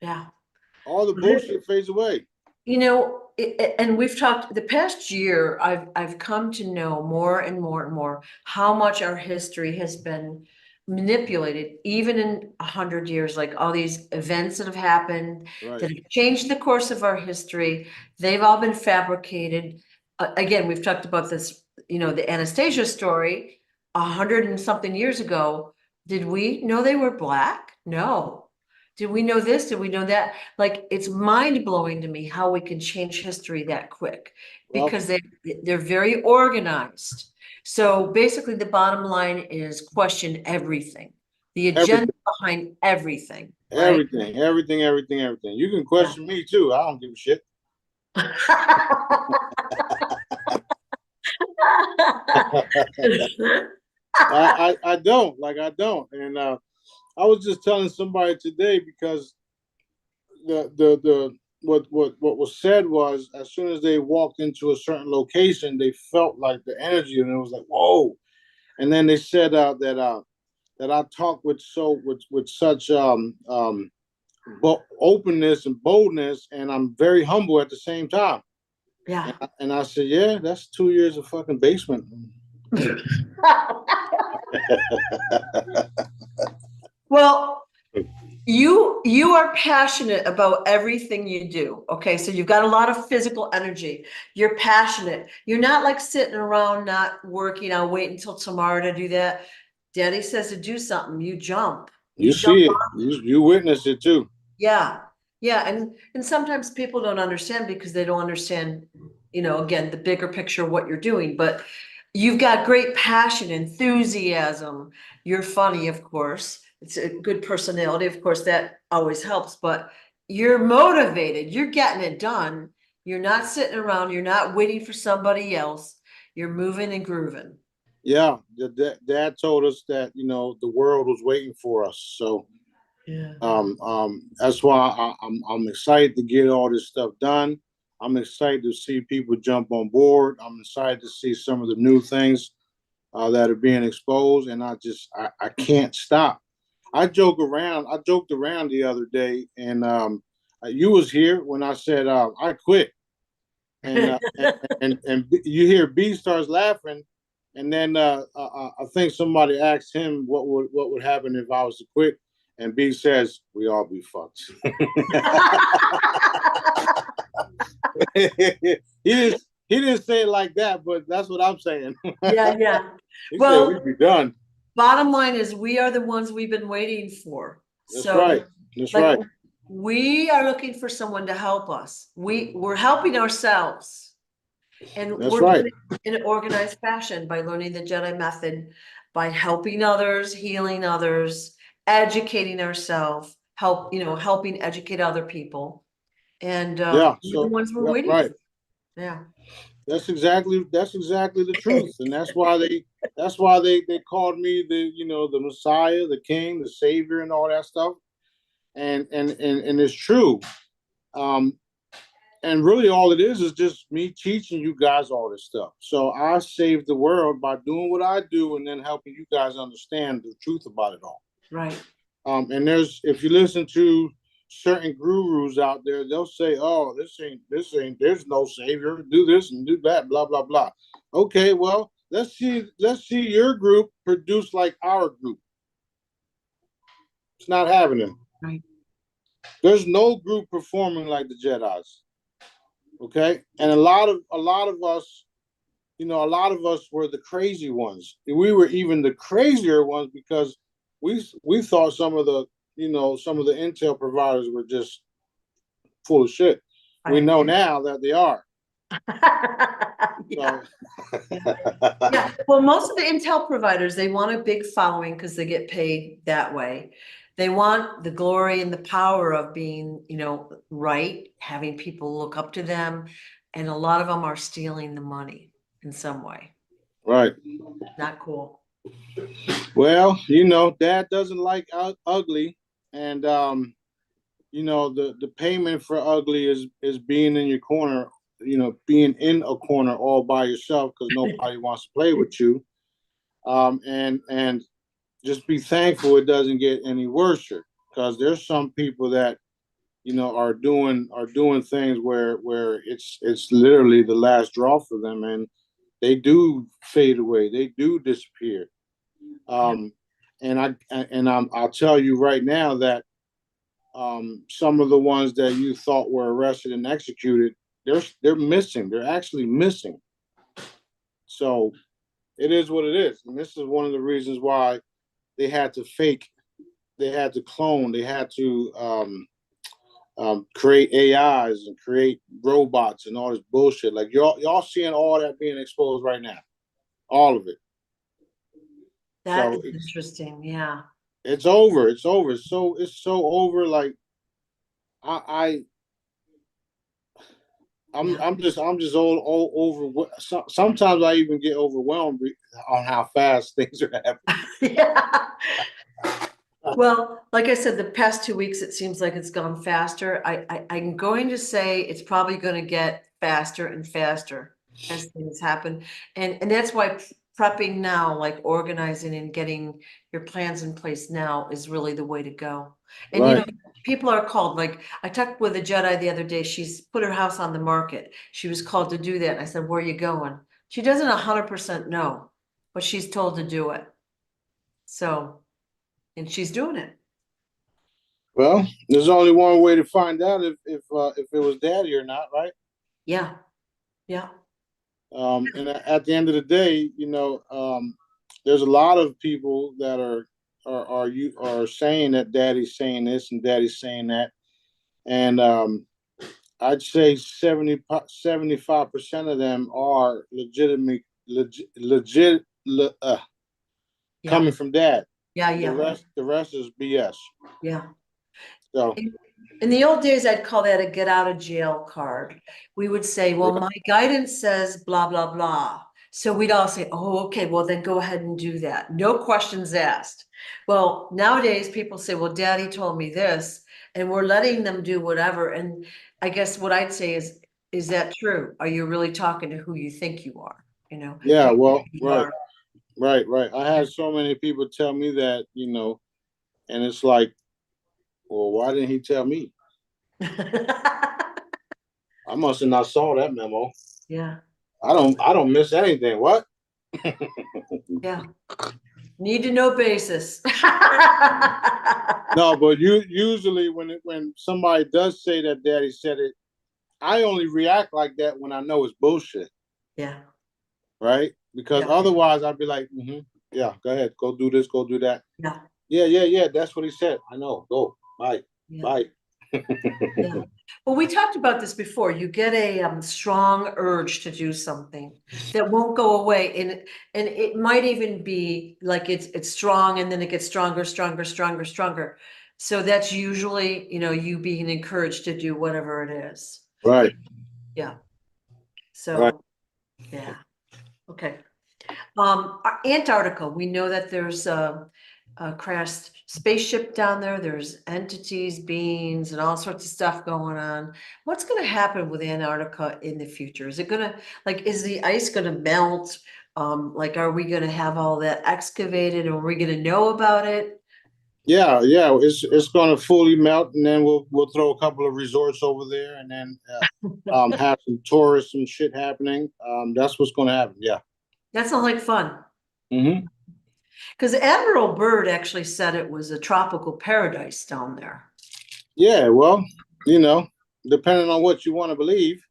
Yeah. All the bullshit fades away. and we've talked the past year, I've come to know more and more and more how much our history has been manipulated, even in 100 years, like all these events that have happened Right. that have changed the course of our history. They've all been fabricated. Again, we've talked about this, the Anastasia story 100 and something years ago. Did we know they were Black? No. Did we know this? Did we know that? Like, it's mind blowing to me how we can change history that quick, Well, because they're very organized. So basically the bottom line is question everything, the agenda behind everything, right? everything. You can question me too. I don't give a shit. I don't. And I was just telling somebody today, because the what was said was, as soon as they walked into a certain location, they felt like the energy, and it was like, whoa. And then they said that I talk with such openness and boldness, and I'm very humble at the same time. Yeah. And I said, yeah, that's 2 years of fucking basement. Well, you are passionate about everything you do. Okay, so you've got a lot of physical energy. You're passionate. You're not like sitting around not working. I'll wait until tomorrow to do that. Daddy says to do something, you jump. You jump see it. You witness it too. Yeah, yeah, and sometimes people don't understand because they don't understand, again, the bigger picture of what you're doing. But you've got great passion, enthusiasm. You're funny, of course. It's a good personality, of course, that always helps. But you're motivated. You're getting it done. You're not sitting around. You're not waiting for somebody else. You're moving and grooving. Yeah, dad told us that the world was waiting for us. So Yeah. that's why I'm excited to get all this stuff done. I'm excited to see people jump on board. I'm excited to see some of the new things that are being exposed, and I can't stop. I joked around the other day, and you was here when I said I quit, and and you hear B starts laughing, and then I think somebody asked him what would happen if I was to quit, and B says we all be fucked. He didn't say it like that, but that's what I'm saying. Yeah. He Well, said we'd be done. Bottom line is we are the ones we've been waiting for. That's So, right. That's like, right. we are looking for someone to help us. We're helping ourselves. And That's we're right. doing it in an organized fashion by learning the Jedi method, by helping others, healing others, educating ourselves, helping educate other people. And Yeah. we're the So ones we're yeah, waiting right. for. Yeah. That's exactly the truth, and that's why they called me the Messiah, the King, the Savior, and all that stuff. And it's true. Um, and really, all it is just me teaching you guys all this stuff. So I save the world by doing what I do, and then helping you guys understand the truth about it all. Right. And if you listen to certain gurus out there, they'll say, "Oh, this ain't. There's no savior. Do this and do that. Blah blah blah." Okay, well, let's see your group produce like our group. It's not happening. Right. There's no group performing like the Jedi's. Okay, and a lot of us, a lot of us were the crazy ones. We were even the crazier ones because we thought some of the intel providers were just full of shit. We know now that they are. Yeah. Yeah. Well, most of the intel providers, they want a big following because they get paid that way. They want the glory and the power of being, right, having people look up to them. And a lot of them are stealing the money in some way. Right. Not cool. Well, Dad doesn't like ugly, and the payment for ugly is being in your corner, being in a corner all by yourself because nobody wants to play with you. And just be thankful it doesn't get any worse, because there's some people that are doing things where it's literally the last draw for them, and they do fade away, they do disappear. I'll tell you right now that some of the ones that you thought were arrested and executed, they're missing. They're actually missing. So it is what it is, and this is one of the reasons why they had to fake, they had to clone, they had to create AIs and create robots and all this bullshit. Like y'all seeing all that being exposed right now, all of it. That's So interesting. Yeah. it's over. It's over. It's so over. Like I Yeah. I'm just all over. Sometimes I even get overwhelmed on how fast things are happening. Yeah. Well, like I said, the past 2 weeks, it seems like it's gone faster. I'm going to say it's probably going to get faster and faster as things happen. And that's why prepping now, like organizing and getting your plans in place now is really the way to go. And Right. people are called, like I talked with a Jedi the other day, she's put her house on the market. She was called to do that. And I said, where are you going? She doesn't 100% know, but she's told to do it. So, and she's doing it. Well, there's only one way to find out if it was daddy or not, right? Yeah. Yeah. And at the end of the day, there's a lot of people that are saying that daddy's saying this and daddy's saying that, and I'd say 75% of them are legit Yeah. coming from dad. Yeah. The Yeah. rest is BS. Yeah. So In the old days, I'd call that a get out of jail card. We would say, well, my guidance says blah, blah, blah. So we'd all say, oh, okay, well, then go ahead and do that. No questions asked. Well, nowadays people say, well, daddy told me this, and we're letting them do whatever. And I guess what I'd say is that true? Are you really talking to who you think you are? yeah, Who well, you right, are. right. I had so many people tell me that, and it's like, well, why didn't he tell me? I must have not saw that memo. Yeah. I don't miss anything. What? Yeah. Need to know basis. No, but usually when somebody does say that daddy said it, I only react like that when I know it's bullshit. Yeah. Right? Because Yeah. otherwise I'd be like, yeah, go ahead, go do this, go do that. Yeah. Yeah. That's what he said. I know. Go. Bye. Yeah. Bye. Yeah. Well, we talked about this before. You get a strong urge to do something that won't go away, and it might even be like it's strong, and then it gets stronger, stronger, stronger, stronger. So that's usually, you being encouraged to do whatever it is. Right. Yeah. So, Right. yeah. Okay. Antarctica, we know that there's a crashed spaceship down there. There's entities, beings, and all sorts of stuff going on. What's going to happen with Antarctica in the future? Is it going to, is the ice going to melt? Are we going to have all that excavated, and are we going to know about it? Yeah. It's going to fully melt, and then we'll throw a couple of resorts over there, and then have some tourists and shit happening. That's what's going to happen. Yeah. That sounds like fun. Mm-hmm. Because Admiral Byrd actually said it was a tropical paradise down there. Yeah. Well, depending on what you want to believe.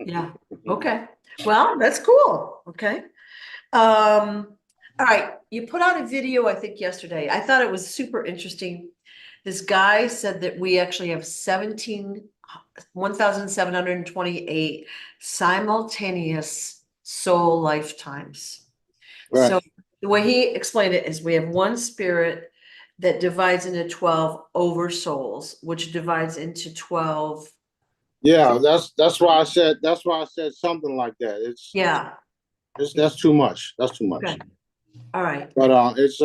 Yeah. Okay. Well, that's cool. Okay. All right. You put out a video, I think yesterday. I thought it was super interesting. This guy said that we actually have 1,728 simultaneous soul lifetimes. Right. So the way he explained it is we have one spirit that divides into 12 oversouls, which divides into 12. Yeah, that's why I said something like that. Yeah. That's too much. That's too much. Okay. All right. But it's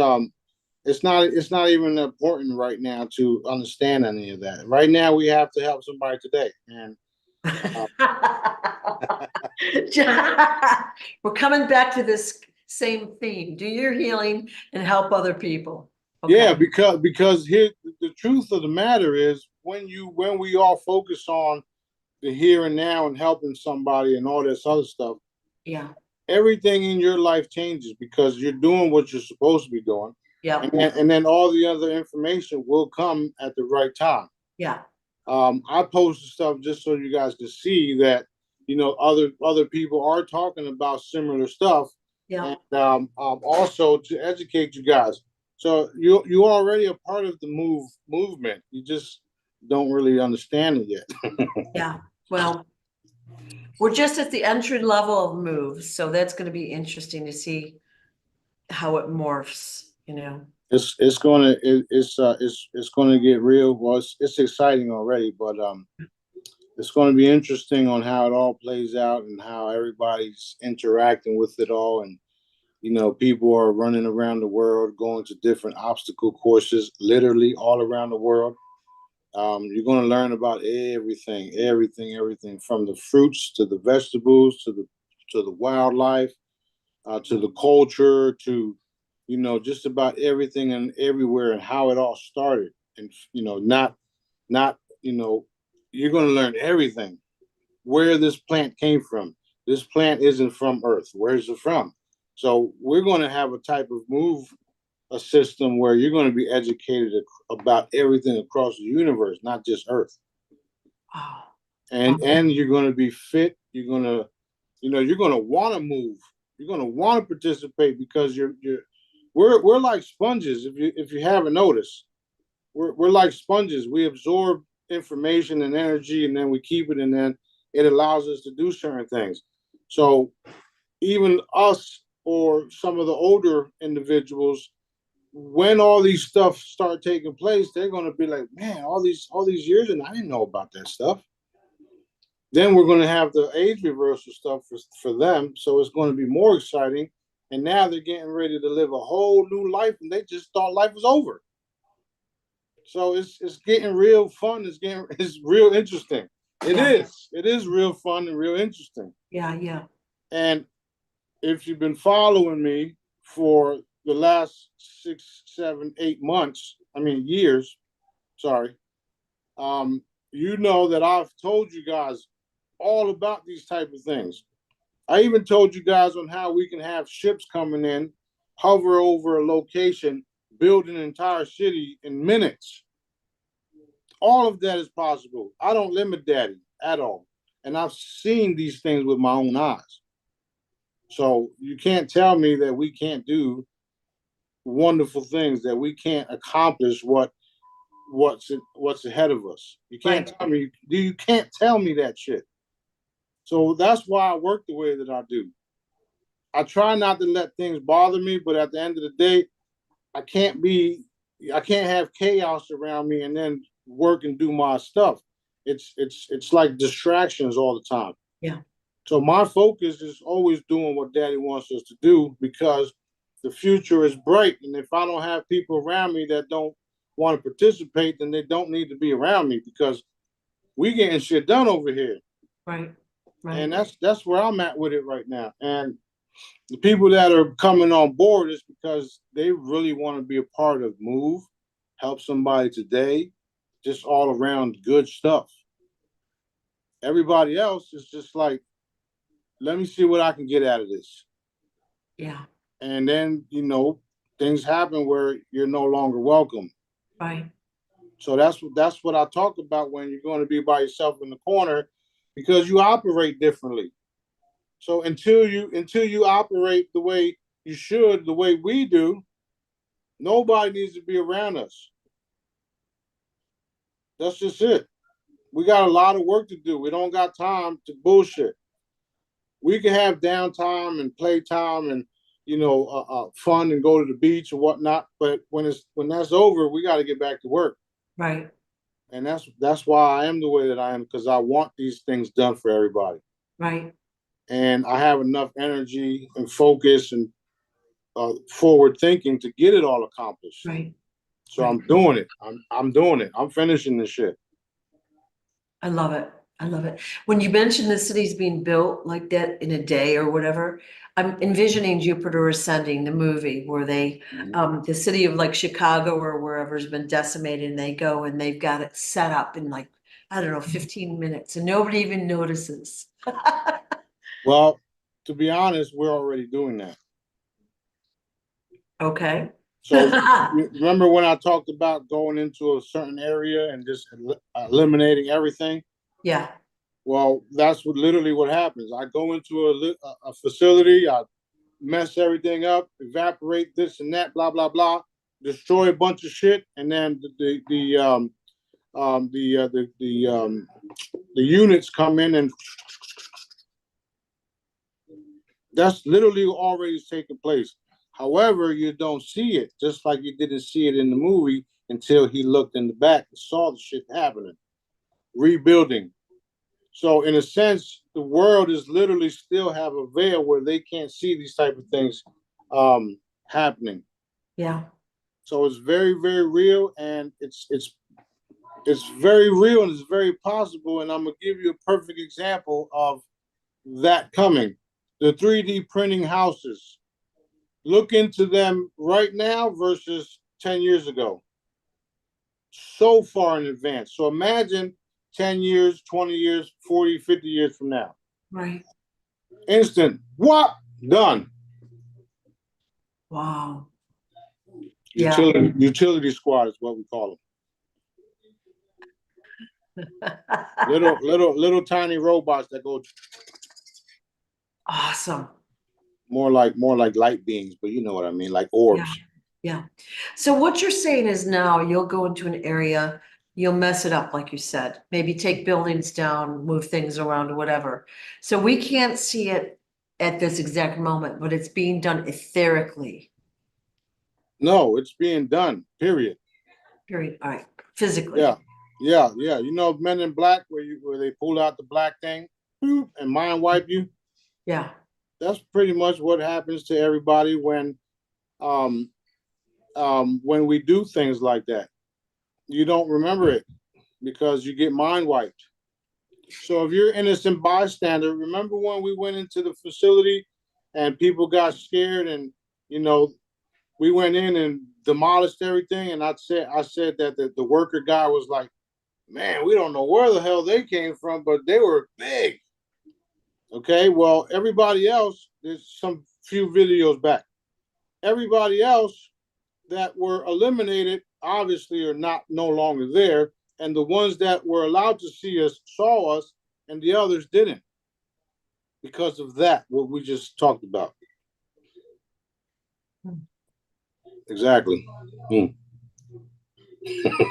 not even important right now to understand any of that. Right now we have to help somebody today. And we're coming back to this same theme. Do your healing and help other people. Okay. yeah, because here the truth of the matter is when we all focus on the here and now and helping somebody and all this other stuff, Yeah. everything in your life changes because you're doing what you're supposed to be doing. Yeah. And then all the other information will come at the right time. Yeah. I posted stuff just so you guys can see that, other people are talking about similar stuff. Yeah. And also to educate you guys. So you already a part of the movement. You just don't really understand it yet. Yeah. Well, we're just at the entry level of moves, so that's going to be interesting to see how it morphs, It's gonna get real. Well, it's exciting already, but it's going to be interesting on how it all plays out and how everybody's interacting with it all. And people are running around the world, going to different obstacle courses, literally all around the world. You're going to learn about everything from the fruits to the vegetables to the wildlife, to the culture, to just about everything and everywhere and how it all started. And not you're going to learn everything. Where this plant came from. This plant isn't from Earth. Where's it from? So we're going to have a system where you're going to be educated about everything across the universe, not just Earth. Wow. And you're going to be fit. You're going to, you're going to want to move. You're going to want to participate because we're like sponges. If you haven't noticed, we're like sponges. We absorb information and energy, and then we keep it, and then it allows us to do certain things. So even us or some of the older individuals, when all these stuff start taking place, they're going to be like, man, all these years, and I didn't know about that stuff. Then we're going to have the age reversal stuff for them, so it's going to be more exciting. And now they're getting ready to live a whole new life, and they just thought life was over. So it's getting real fun. It's real interesting. It is real fun and real interesting. Yeah, yeah. And if you've been following me for the last 6, 7, 8 months, years, sorry, you know that I've told you guys all about these type of things. I even told you guys on how we can have ships coming in, hover over a location, build an entire city in minutes. All of that is possible. I don't limit Daddy at all. And I've seen these things with my own eyes. So you can't tell me that we can't do wonderful things, that we can't accomplish what's ahead of us. You can't tell me, you can't tell me that shit. So that's why I work the way that I do. I try not to let things bother me, but at the end of the day, I can't have chaos around me and then work and do my stuff. It's like distractions all the time. Yeah. So my focus is always doing what Daddy wants us to do because the future is bright. And if I don't have people around me that don't want to participate, then they don't need to be around me because we getting shit done over here. Right. Right. And that's where I'm at with it right now. And the people that are coming on board is because they really want to be a part of Move, help somebody today, just all around good stuff. Everybody else is just like, let me see what I can get out of this. Yeah. And then, things happen where you're no longer welcome. Right. So that's what I talk about when you're going to be by yourself in the corner because you operate differently. So until you operate the way you should, the way we do, nobody needs to be around us. That's just it. We got a lot of work to do. We don't got time to bullshit. We can have downtime and playtime and fun and go to the beach or whatnot. But when that's over, we got to get back to work. Right. And that's why I am the way that I am because I want these things done for everybody. Right. And I have enough energy and focus and forward thinking to get it all accomplished. Right. So I'm doing it. I'm doing it. I'm finishing this shit. I love it. I love it. When you mentioned the city's being built like that in a day or whatever, I'm envisioning Jupiter Ascending, the movie where they, the city of like Chicago or wherever's been decimated and they go and they've got it set up in like, I don't know, 15 minutes and nobody even notices. Well, to be honest, we're already doing that. Okay. So remember when I talked about going into a certain area and just eliminating everything? Yeah, Well, that's literally what happens. I go into a facility, I mess everything up, evaporate this and that, blah blah blah, destroy a bunch of shit, and then the units come in, and that's literally already taken place. However, you don't see it, just like you didn't see it in the movie until he looked in the back and saw the shit happening, rebuilding. So in a sense, the world is literally still have a veil where they can't see these type of things happening. yeah. So it's very, very real, and it's very real and it's very possible. And I'm gonna give you a perfect example of that coming. The 3D printing houses. Look into them right now versus 10 years ago. So far in advance. So imagine 10 years, 20 years, 40, 50 years from now. Right. Instant. What? Done. Wow. Yeah. Utility squad is what we call them. Little tiny robots that go Awesome. more like light beams, but you know what I mean, like orbs. Yeah. So what you're saying is now you'll go into an area, you'll mess it up, like you said, maybe take buildings down, move things around or whatever. So we can't see it at this exact moment, but it's being done etherically, No, it's being done, period. period. All right. Physically. Yeah. You know Men in Black where they pull out the black thing and mind wipe you? Yeah. That's pretty much what happens to everybody when we do things like that. You don't remember it because you get mind wiped. So if you're innocent bystander, remember when we went into the facility and people got scared and you know we went in and demolished everything, and I said that the worker guy was like, man, we don't know where the hell they came from, but they were big. Okay, well, everybody else, there's some few videos back. Everybody else that were eliminated obviously are no longer there, and the ones that were allowed to see us saw us, and the others didn't because of that. What we just talked about. Exactly.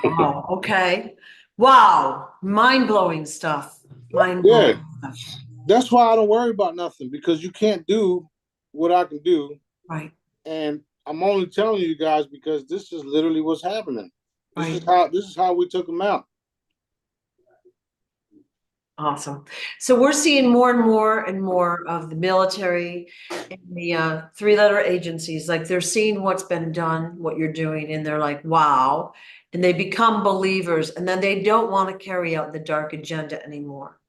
Wow. Okay. Wow. Mind-blowing stuff. Yeah, Mind-blowing stuff. that's why I don't worry about nothing because you can't do what I can do, Right. and I'm only telling you guys because this is literally what's happening. Right. This is how we took them out. Awesome. So we're seeing more and more of the military and the three-letter agencies, like they're seeing what's been done, what you're doing, and they're like, wow. And they become believers, and then they don't want to carry out the dark agenda anymore.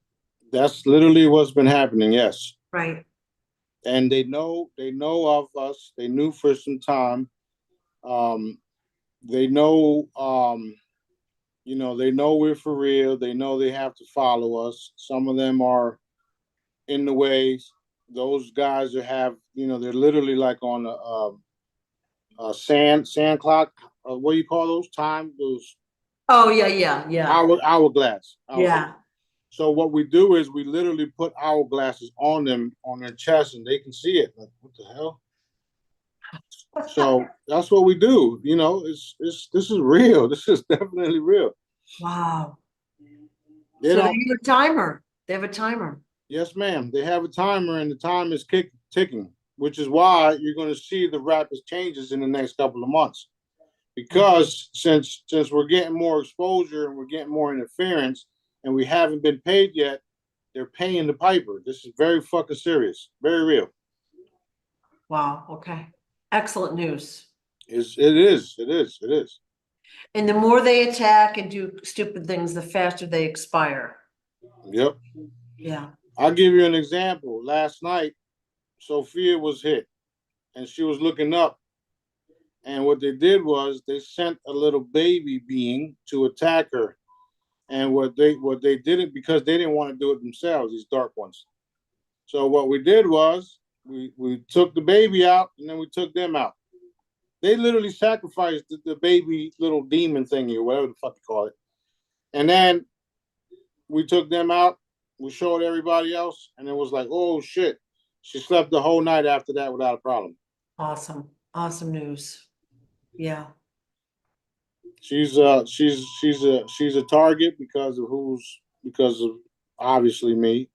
That's literally what's been happening. Yes. Right. And they know of us. They knew for some time. They know they know we're for real. They know they have to follow us. Some of them are in the way. Those guys that have, they're literally like on a sand clock. What do you call those? Those Oh, yeah. hourglass. Yeah. So what we do is we literally put hourglasses on them on their chest, and they can see it. Like, what the hell? So that's what we do. This is real. This is definitely real. Wow. They So they don't. have a timer. They have a timer. Yes, ma'am. They have a timer, and the time is ticking, which is why you're going to see the rapid changes in the next couple of months. Because since we're getting more exposure and we're getting more interference, and we haven't been paid yet, they're paying the piper. This is very fucking serious, very real. Wow. Okay. Excellent news. It is. And the more they attack and do stupid things, the faster they expire. Yep. Yeah. I'll give you an example. Last night, Sophia was hit and she was looking up. And what they did was they sent a little baby being to attack her. And what they did it because they didn't want to do it themselves, these dark ones. So what we did was we took the baby out and then we took them out. They literally sacrificed the baby little demon thingy or whatever the fuck you call it. And then we took them out. We showed everybody else, and it was like, oh shit. She slept the whole night after that without a problem. Awesome. Awesome news. Yeah. She's a target because of obviously me.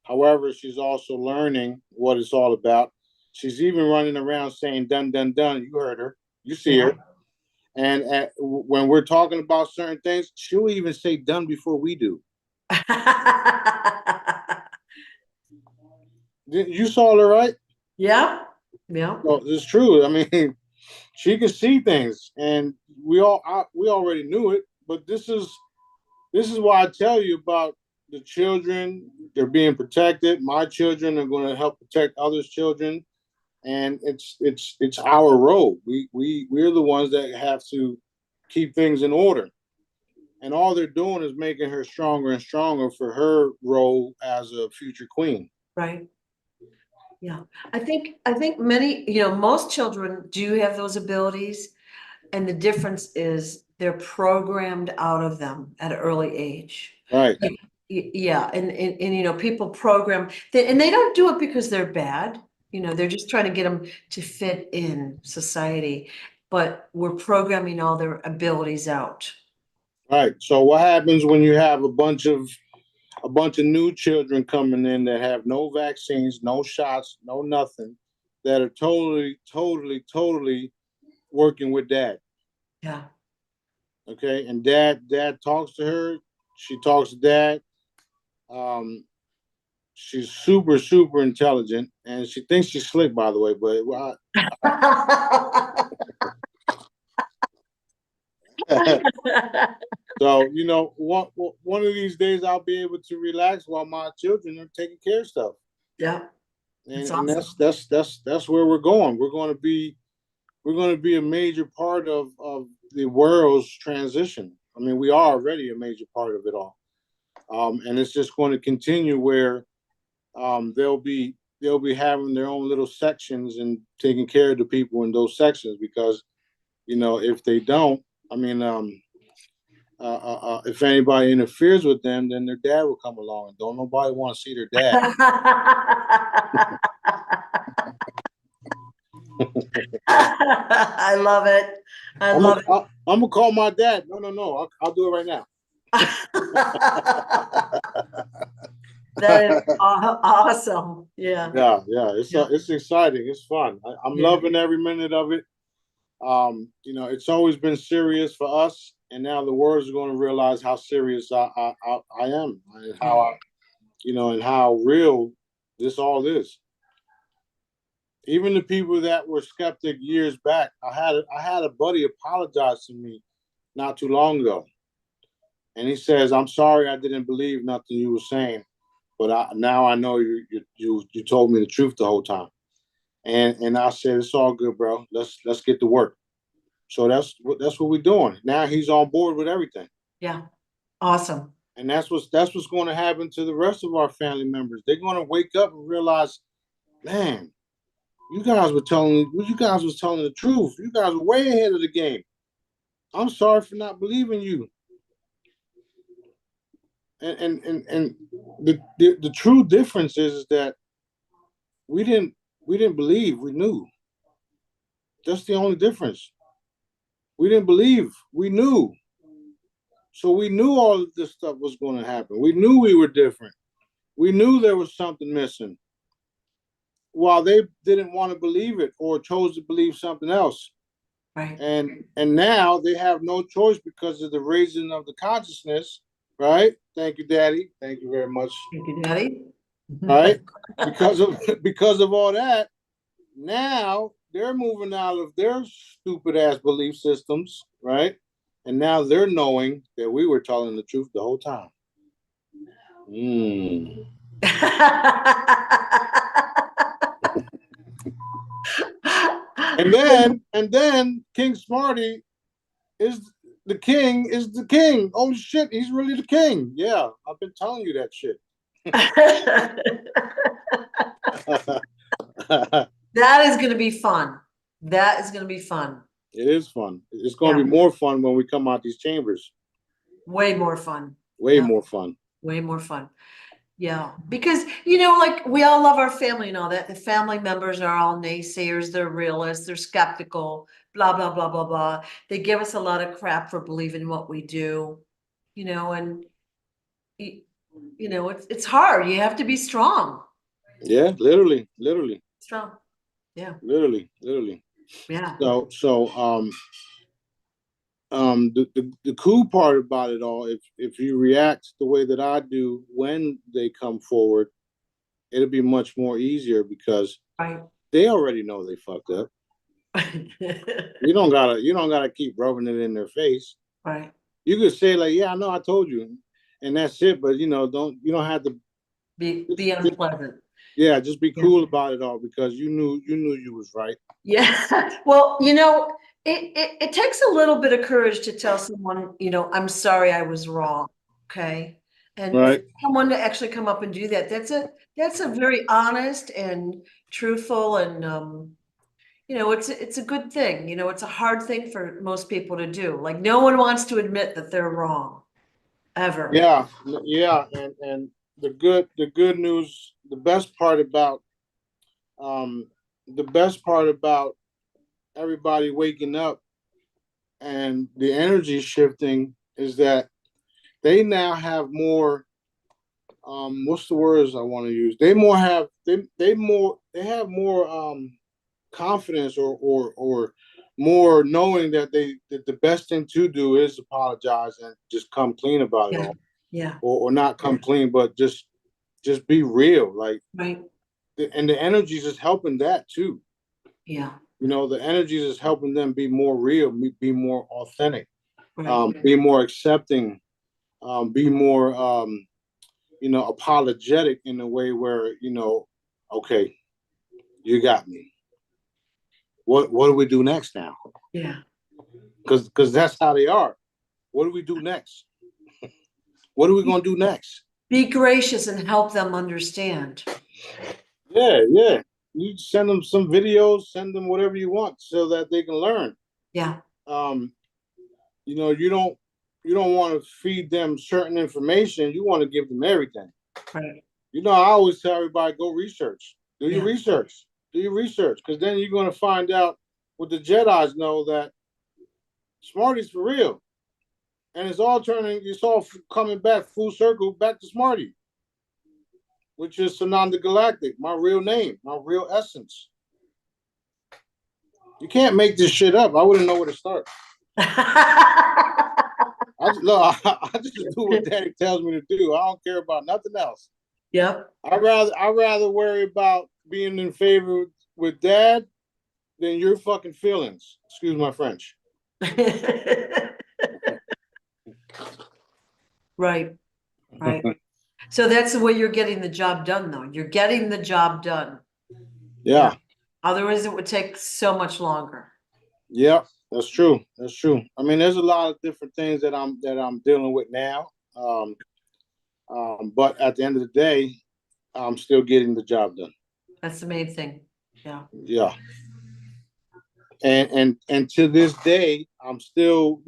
However, she's also learning what it's all about. She's even running around saying "done, done, done." You heard her. You see her. And when we're talking about certain things, she'll even say "done" before we do. You saw her, right? Yeah. Yeah. Well, it's true. I mean, she can see things, and we already knew it. But this is why I tell you about the children. They're being protected. My children are going to help protect others' children, and it's our role. We're the ones that have to keep things in order. And all they're doing is making her stronger and stronger for her role as a future queen. Right. Yeah. I think many, most children do have those abilities. And the difference is they're programmed out of them at an early age. Right. Yeah, and people program, and they don't do it because they're bad. They're just trying to get them to fit in society, but we're programming all their abilities out. Right. So what happens when you have a bunch of new children coming in that have no vaccines, no shots, no nothing, that are totally working with dad. Yeah. Okay, and dad talks to her. She talks to dad. She's super intelligent, and she thinks she's slick, by the way. But so one of these days I'll be able to relax while my children are taking care of stuff. Yeah. And that's where we're going. We're going to be a major part of the world's transition. I mean, we are already a major part of it all, and it's just going to continue where they'll be having their own little sections and taking care of the people in those sections because if they don't, I mean, if anybody interferes with them, then their dad will come along, and don't nobody want to see their dad. I love it. I love it. I'm gonna call my dad. No. I'll do it right now. That is awesome. Yeah. Yeah. It's exciting. It's fun. I'm loving every minute of it. It's always been serious for us, and now the world's going to realize how serious I am, and how real this all is. Even the people that were skeptic years back, I had a buddy apologize to me not too long ago, and he says, "I'm sorry, I didn't believe nothing you were saying, but now I know you told me the truth the whole time." And I said, "It's all good, bro. Let's get to work." So that's what we're doing. Now he's on board with everything. Yeah. Awesome. And that's what's going to happen to the rest of our family members. They're going to wake up and realize, man, you guys was telling the truth. You guys were way ahead of the game. I'm sorry for not believing you. And the true difference is that we didn't believe, we knew. That's the only difference. We didn't believe, we knew. So we knew all of this stuff was going to happen. We knew we were different. We knew there was something missing. While they didn't want to believe it or chose to believe something else. Right. And now they have no choice because of the raising of the consciousness, right? Thank you, Daddy. Thank you very much. Thank you, Daddy. Right? because of all that, now they're moving out of their stupid ass belief systems, right? And now they're knowing that we were telling the truth the whole time. Mm. And then King Smarty is the king. Is the king? Oh shit, he's really the king. Yeah, I've been telling you that shit. That is going to be fun. That is going to be fun. It is fun. It's going to be more fun when we come out these chambers. Way more fun. Way more fun. Way more fun. Yeah, because you know, like we all love our family and all that. The family members are all naysayers, they're realists, they're skeptical, blah, blah, blah, blah, blah. They give us a lot of crap for believing what we do, you know, and you know, it's hard. You have to be strong. Yeah, literally. Strong. Yeah. Literally. Yeah. The cool part about it all, if you react the way that I do when they come forward, it'll be much more easier because they already know they fucked up. You don't gotta keep rubbing it in their face. Right. You could say like, yeah, I know I told you, and that's it. But you don't have to be unpleasant. Yeah, just be cool about it all because you knew you was right. Yeah. Well, you know, it takes a little bit of courage to tell someone, you know, I'm sorry I was wrong. Okay. And for someone to actually come up and do that, that's a very honest and truthful and you know, it's a good thing. You know, it's a hard thing for most people to do. Like no one wants to admit that they're wrong ever. Yeah, and the good news, the best part about everybody waking up and the energy shifting is that they now have more what's the words I want to use? They have more confidence or more knowing that the best thing to do is apologize and just come clean about it all. Yeah. Or not come clean, but just be real. Like and the energies is helping that too. Yeah. You know, the energies is helping them be more real, be more authentic, be more accepting, be more apologetic in a way where, okay, you got me. What do we do next now? Yeah. Because that's how they are. What do we do next? What are we going to do next? Be gracious and help them understand. Yeah. You send them some videos, send them whatever you want so that they can learn. Yeah. You don't want to feed them certain information. You want to give them everything. Right. I always tell everybody, go research. Do your research. Do your research. Because then you're going to find out what the Jedis know, that Smarty's for real. And it's all coming back full circle, back to Smarty, which is Sananda Galactic, my real name, my real essence. You can't make this shit up. I wouldn't know where to start. I just do what Daddy tells me to do. I don't care about nothing else. Yep. I'd rather worry about being in favor with Dad than your fucking feelings. Excuse my French. Right. So that's the way you're getting the job done, though. You're getting the job done. Yeah. Otherwise, it would take so much longer. Yeah, that's true. I mean, there's a lot of different things that I'm dealing with now. But at the end of the day, I'm still getting the job done. That's the main thing. Yeah. Yeah. And to this day, I'm still,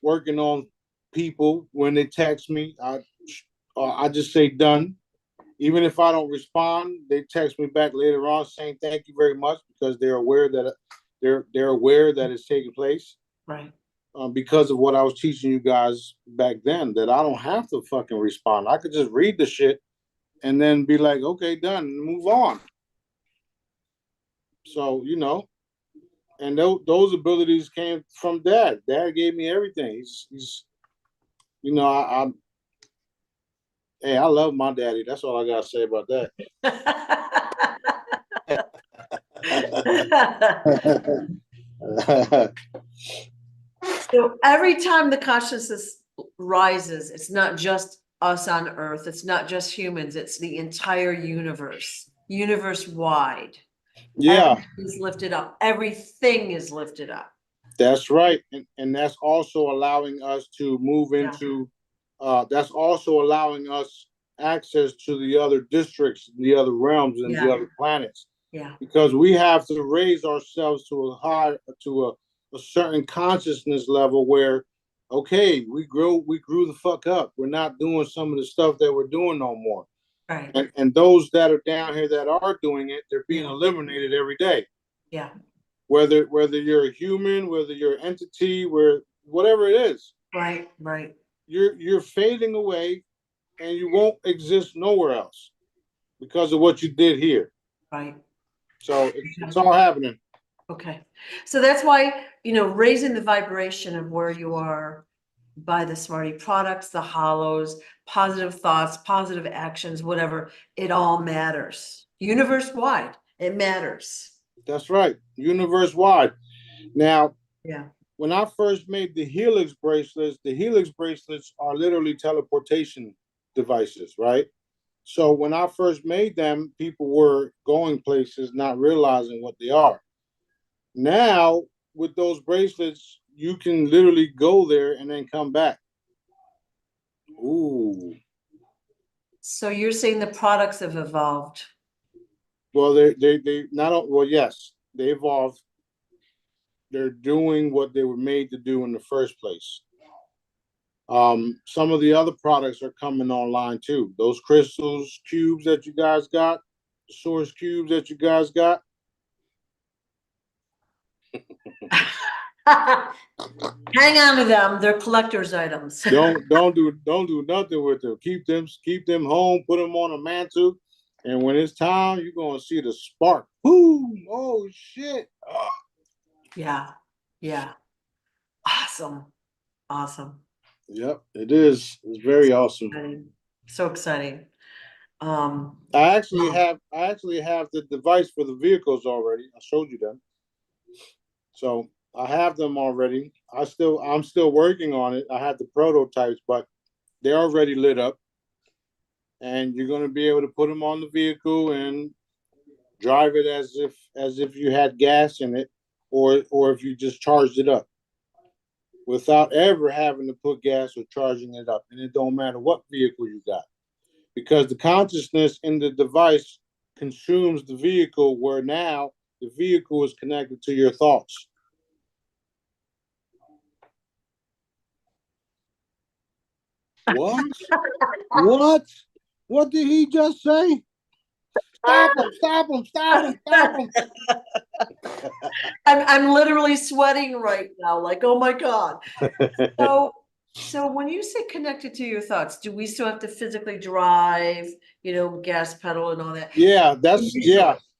working on people. When they text me, I just say done. Even if I don't respond, they text me back later on saying thank you very much, because they're aware that it's taking place. Right. Because of what I was teaching you guys back then, that I don't have to fucking respond. I could just read the shit and then be like, okay, done, and move on. So, and those abilities came from Dad. Dad gave me everything. He's I love my daddy. That's all I gotta say about that. So every time the consciousness rises, it's not just us on Earth. It's not just humans, it's the entire universe wide. Yeah, Everything's lifted up. Everything is lifted up. that's right. And that's also allowing us to move Yeah. into, that's also allowing us access to the other districts, the other realms, and the Yeah. other planets. Yeah. Because we have to raise ourselves to a certain consciousness level where, okay, we grew the fuck up. We're not doing some of the stuff that we're doing no more. Right. And those that are down here that are doing it, they're being Yeah. eliminated every day. Yeah. Whether you're a human, whether you're an entity, whatever it is, Right. Right. you're fading away, and you won't exist nowhere else because of what you did here. Right. So it's all happening. Okay. So that's why, raising the vibration of where you are by the Smarty products, the hollows, positive thoughts, positive actions, whatever, it all matters. Universe wide, it matters. That's right. Universe wide. Now, Yeah. when I first made the Helix bracelets are literally teleportation devices, right? So when I first made them, people were going places not realizing what they are. Now, with those bracelets, you can literally go there and then come back. Ooh. So you're saying the products have evolved. Well, they not, well, yes, they evolved. They're doing what they were made to do in the first place. Some of the other products are coming online too. Those crystals cubes that you guys got, source cubes that you guys got. Hang on to them. They're collector's items. Don't do nothing with them. Keep them home. Put them on a mantle, and when it's time, you're gonna see the spark. Boom! Oh shit! Oh. Yeah. Yeah. Awesome. Awesome. Yep, it is. It's very awesome. Exciting. So exciting. I actually have the device for the vehicles already. I showed you them. So I have them already. I'm still working on it. I have the prototypes, but they're already lit up. And you're going to be able to put them on the vehicle and drive it as if you had gas in it, or if you just charged it up without ever having to put gas or charging it up. And it don't matter what vehicle you got, because the consciousness in the device consumes the vehicle, where now the vehicle is connected to your thoughts. What? What? What did he just say? Stop him! Stop him! Stop him! Stop him! I'm literally sweating right now, like, oh my God. So when you say connected to your thoughts, do we still have to physically drive, gas pedal and all that? Yeah,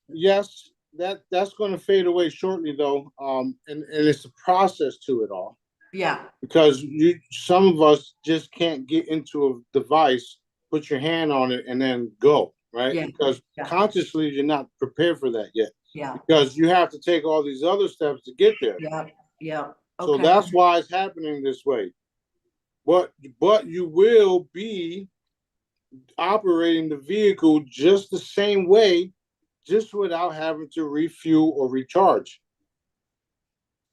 yes. That's going to fade away shortly, though. And it's a process to it all. Yeah. Because some of us just can't get into a device, put your hand on it, and then go, right? Yeah. Because consciously you're not prepared for that yet. Yeah. Because you have to take all these other steps to get there. Yeah. Yeah. Okay. So that's why it's happening this way. But you will be operating the vehicle just the same way, just without having to refuel or recharge.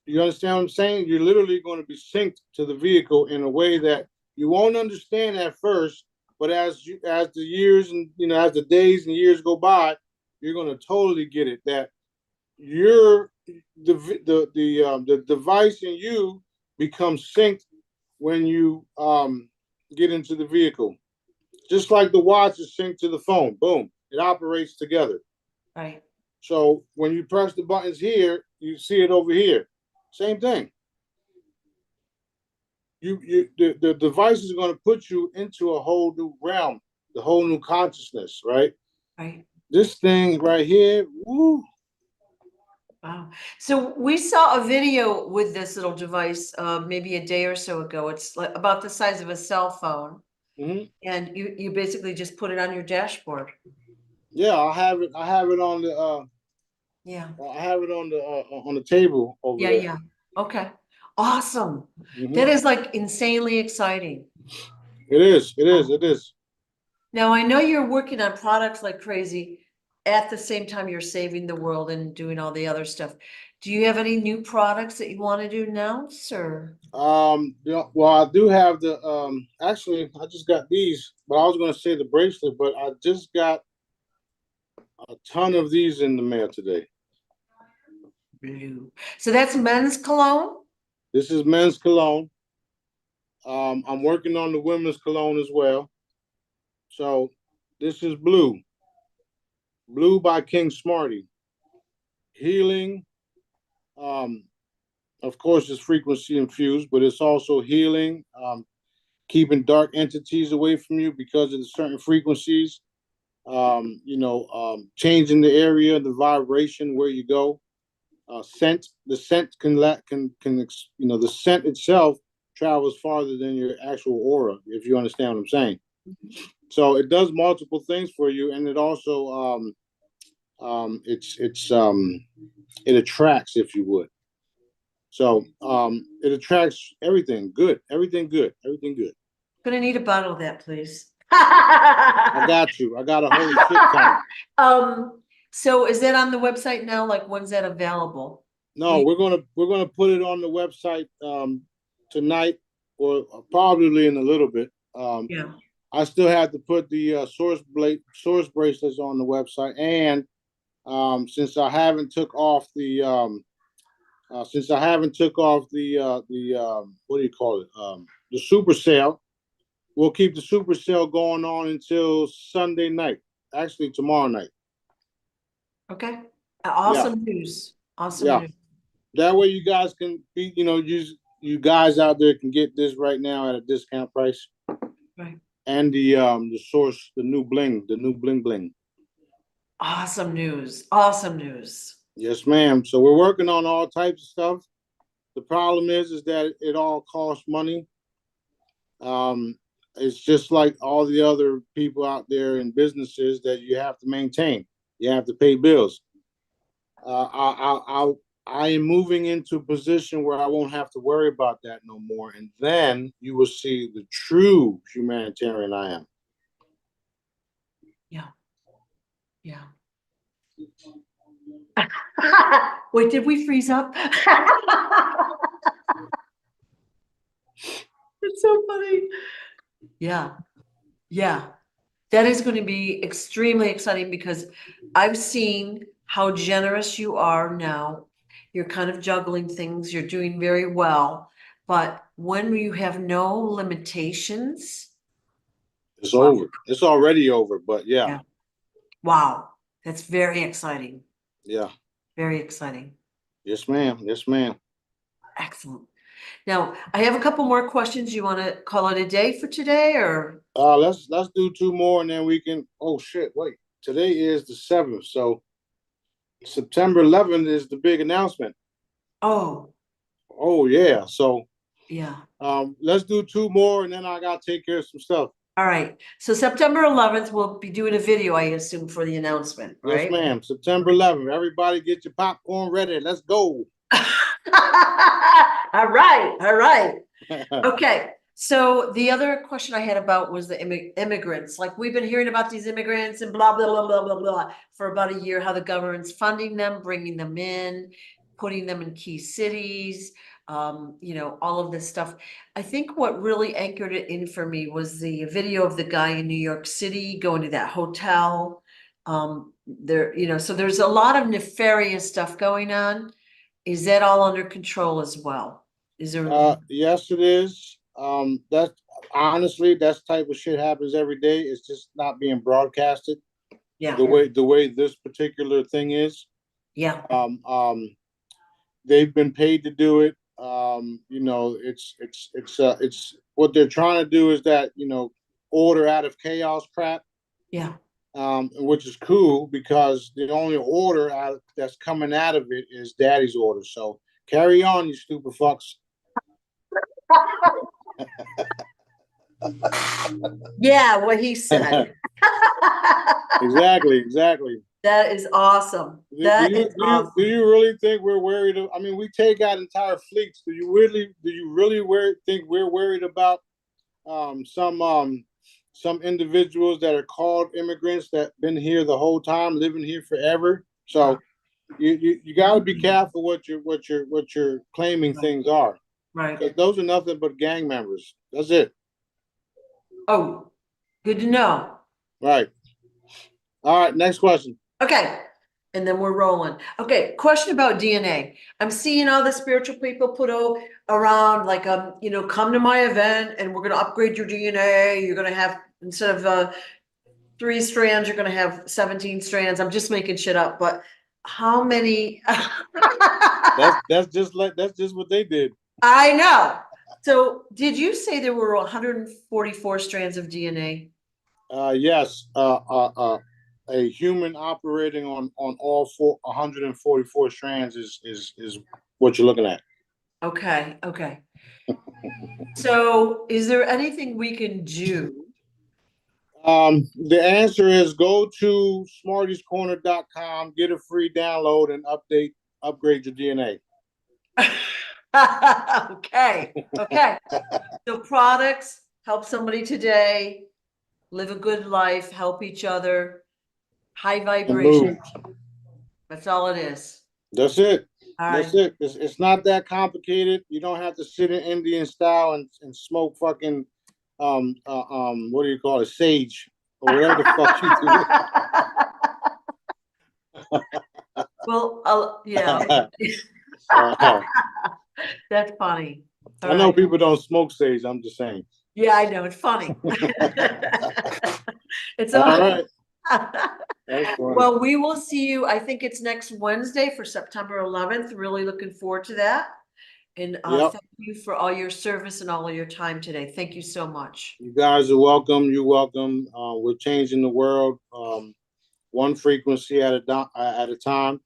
You understand what I'm saying? You're literally going to be synced to the vehicle in a way that you won't understand at first, but as the years and as the days and years go by, you're going to totally get it. That the device in you becomes synced when you get into the vehicle, just like the watch is synced to the phone. Boom, it operates together. Right. So when you press the buttons here, you see it over here. Same thing. The device is going to put you into a whole new realm, the whole new consciousness, right? Right. This thing right here, woo. Wow. So we saw a video with this little device maybe a day or so ago. It's like about the size of a cell phone. Mm-hmm. And you basically just put it on your dashboard. Yeah, I have it on the Yeah. I have it on the table over there. Yeah. Okay. Awesome. Mm-hmm. That is like insanely exciting. It is. It is. It is. Now, I know you're working on products like crazy. At the same time, you're saving the world and doing all the other stuff. Do you have any new products that you want to do now, sir? Yeah, well, I do have the actually I just got these, but I was gonna say the bracelet, but I just got a ton of these in the mail today. Blue. So that's men's cologne? This is men's cologne. I'm working on the women's cologne as well. So this is blue. Blue by King Smarty. Healing. Um, of course, it's frequency infused, but it's also healing, keeping dark entities away from you because of the certain frequencies. Changing the area, the vibration where you go. Scent. The scent the scent itself travels farther than your actual aura, if you understand what I'm saying. So it does multiple things for you, and it also it attracts, if you would. So it attracts everything good, everything good, everything good. Gonna need a bottle of that, please. I got you. I got a whole shit ton. So is that on the website now? Like, when's that available? No, we're gonna put it on the website tonight, or probably in a little bit. Yeah. I still have to put the source bracelets on the website, and since I haven't took off the what do you call it, the super sale, we'll keep the super sale going on until Sunday night. Actually, tomorrow night. Okay. Awesome news. Awesome Yeah. news. That way, you guys can be, you guys out there can get this right now at a discount price. Right. And the source, the new bling bling. Awesome news. Awesome news. Yes, ma'am. So we're working on all types of stuff. The problem is that it all costs money. It's just like all the other people out there in businesses that you have to maintain. You have to pay bills. I am moving into a position where I won't have to worry about that no more, and then you will see the true humanitarian I am. Yeah. Yeah. Wait, did we freeze up? It's so funny. Yeah. Yeah. That is going to be extremely exciting because I've seen how generous you are now. You're kind of juggling things. You're doing very well. But when you have no limitations, It's over. It's already over, but yeah. Yeah. Wow. That's very exciting. Yeah. Very exciting. Yes, ma'am. Yes, ma'am. Excellent. Now, I have a couple more questions. You want to call it a day for today, or? Let's do two more, and then we can. Oh shit! Wait, today is the 7th, so September 11th is the big announcement. Oh, Oh yeah. So yeah. let's do two more, and then I gotta take care of some stuff. All right. So September 11th, we'll be doing a video, I assume, for the announcement, Yes, right? ma'am. September 11th. Everybody get your popcorn ready. Let's go. All right. All right. Okay. So the other question I had about was the immigrants. Like, we've been hearing about these immigrants and blah, blah, blah, blah, blah, blah for about a year, how the government's funding them, bringing them in, putting them in key cities, all of this stuff. I think what really anchored it in for me was the video of the guy in New York City going to that hotel. So there's a lot of nefarious stuff going on. Is that all under control as well? Is there? Yes, it is. That's honestly, that type of shit happens every day. It's just not being broadcasted. Yeah. The way this particular thing is. Yeah. They've been paid to do it. It's what they're trying to do is that, order out of chaos crap. Yeah. Which is cool because the only order that's coming out of it is daddy's order. So carry on, you stupid fucks. Yeah, what he said. Exactly. That is awesome. Do you really think we're worried? I mean, we take out entire fleets. Do you really think we're worried about some individuals that are called immigrants that been here the whole time, living here forever. So you got to be careful what you're claiming things are. Right. Because those are nothing but gang members. That's it. Oh, good to know. Right. All right. Next question. Okay. And then we're rolling. Okay. Question about DNA. I'm seeing all the spiritual people put around like, come to my event and we're going to upgrade your DNA. You're going to have, instead of 3 strands, you're going to have 17 strands. I'm just making shit up, but how many? That's just what they did. I know. So did you say there were 144 strands of DNA? Yes. A human operating on all 144 strands is what you're looking at. Okay, okay. So is there anything we can do? The answer is go to smartiescorner.com, get a free download, and upgrade your DNA. Okay, okay. So products help somebody today, live a good life, help each other, high vibration. That's all it is. That's it. All That's right. it. It's not that complicated. You don't have to sit in Indian style and smoke fucking what do you call it, sage or whatever the fuck you do. Well, yeah. That's funny. All I know right. people don't smoke sage. I'm just saying. Yeah, I know. It's funny. It's All all right. That's funny. Well, we will see you. I think it's next Wednesday for September 11th. Really looking forward to that. And Yep. thank you for all your service and all of your time today. Thank you so much. You guys are welcome. You're welcome. We're changing the world one frequency at a time.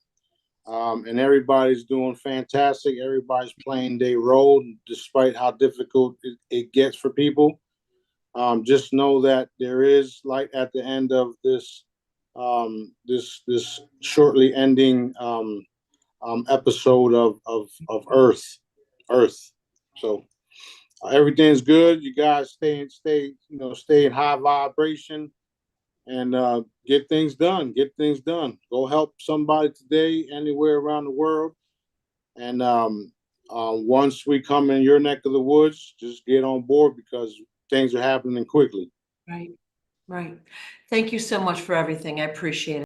And everybody's doing fantastic. Everybody's playing their role despite how difficult it gets for people. Just know that there is light at the end of this this shortly ending episode of Earth. So everything's good. You guys stay in high vibration and get things done. Get things done. Go help somebody today, anywhere around the world. And once we come in your neck of the woods, just get on board because things are happening quickly. Right, right. Thank you so much for everything. I appreciate it.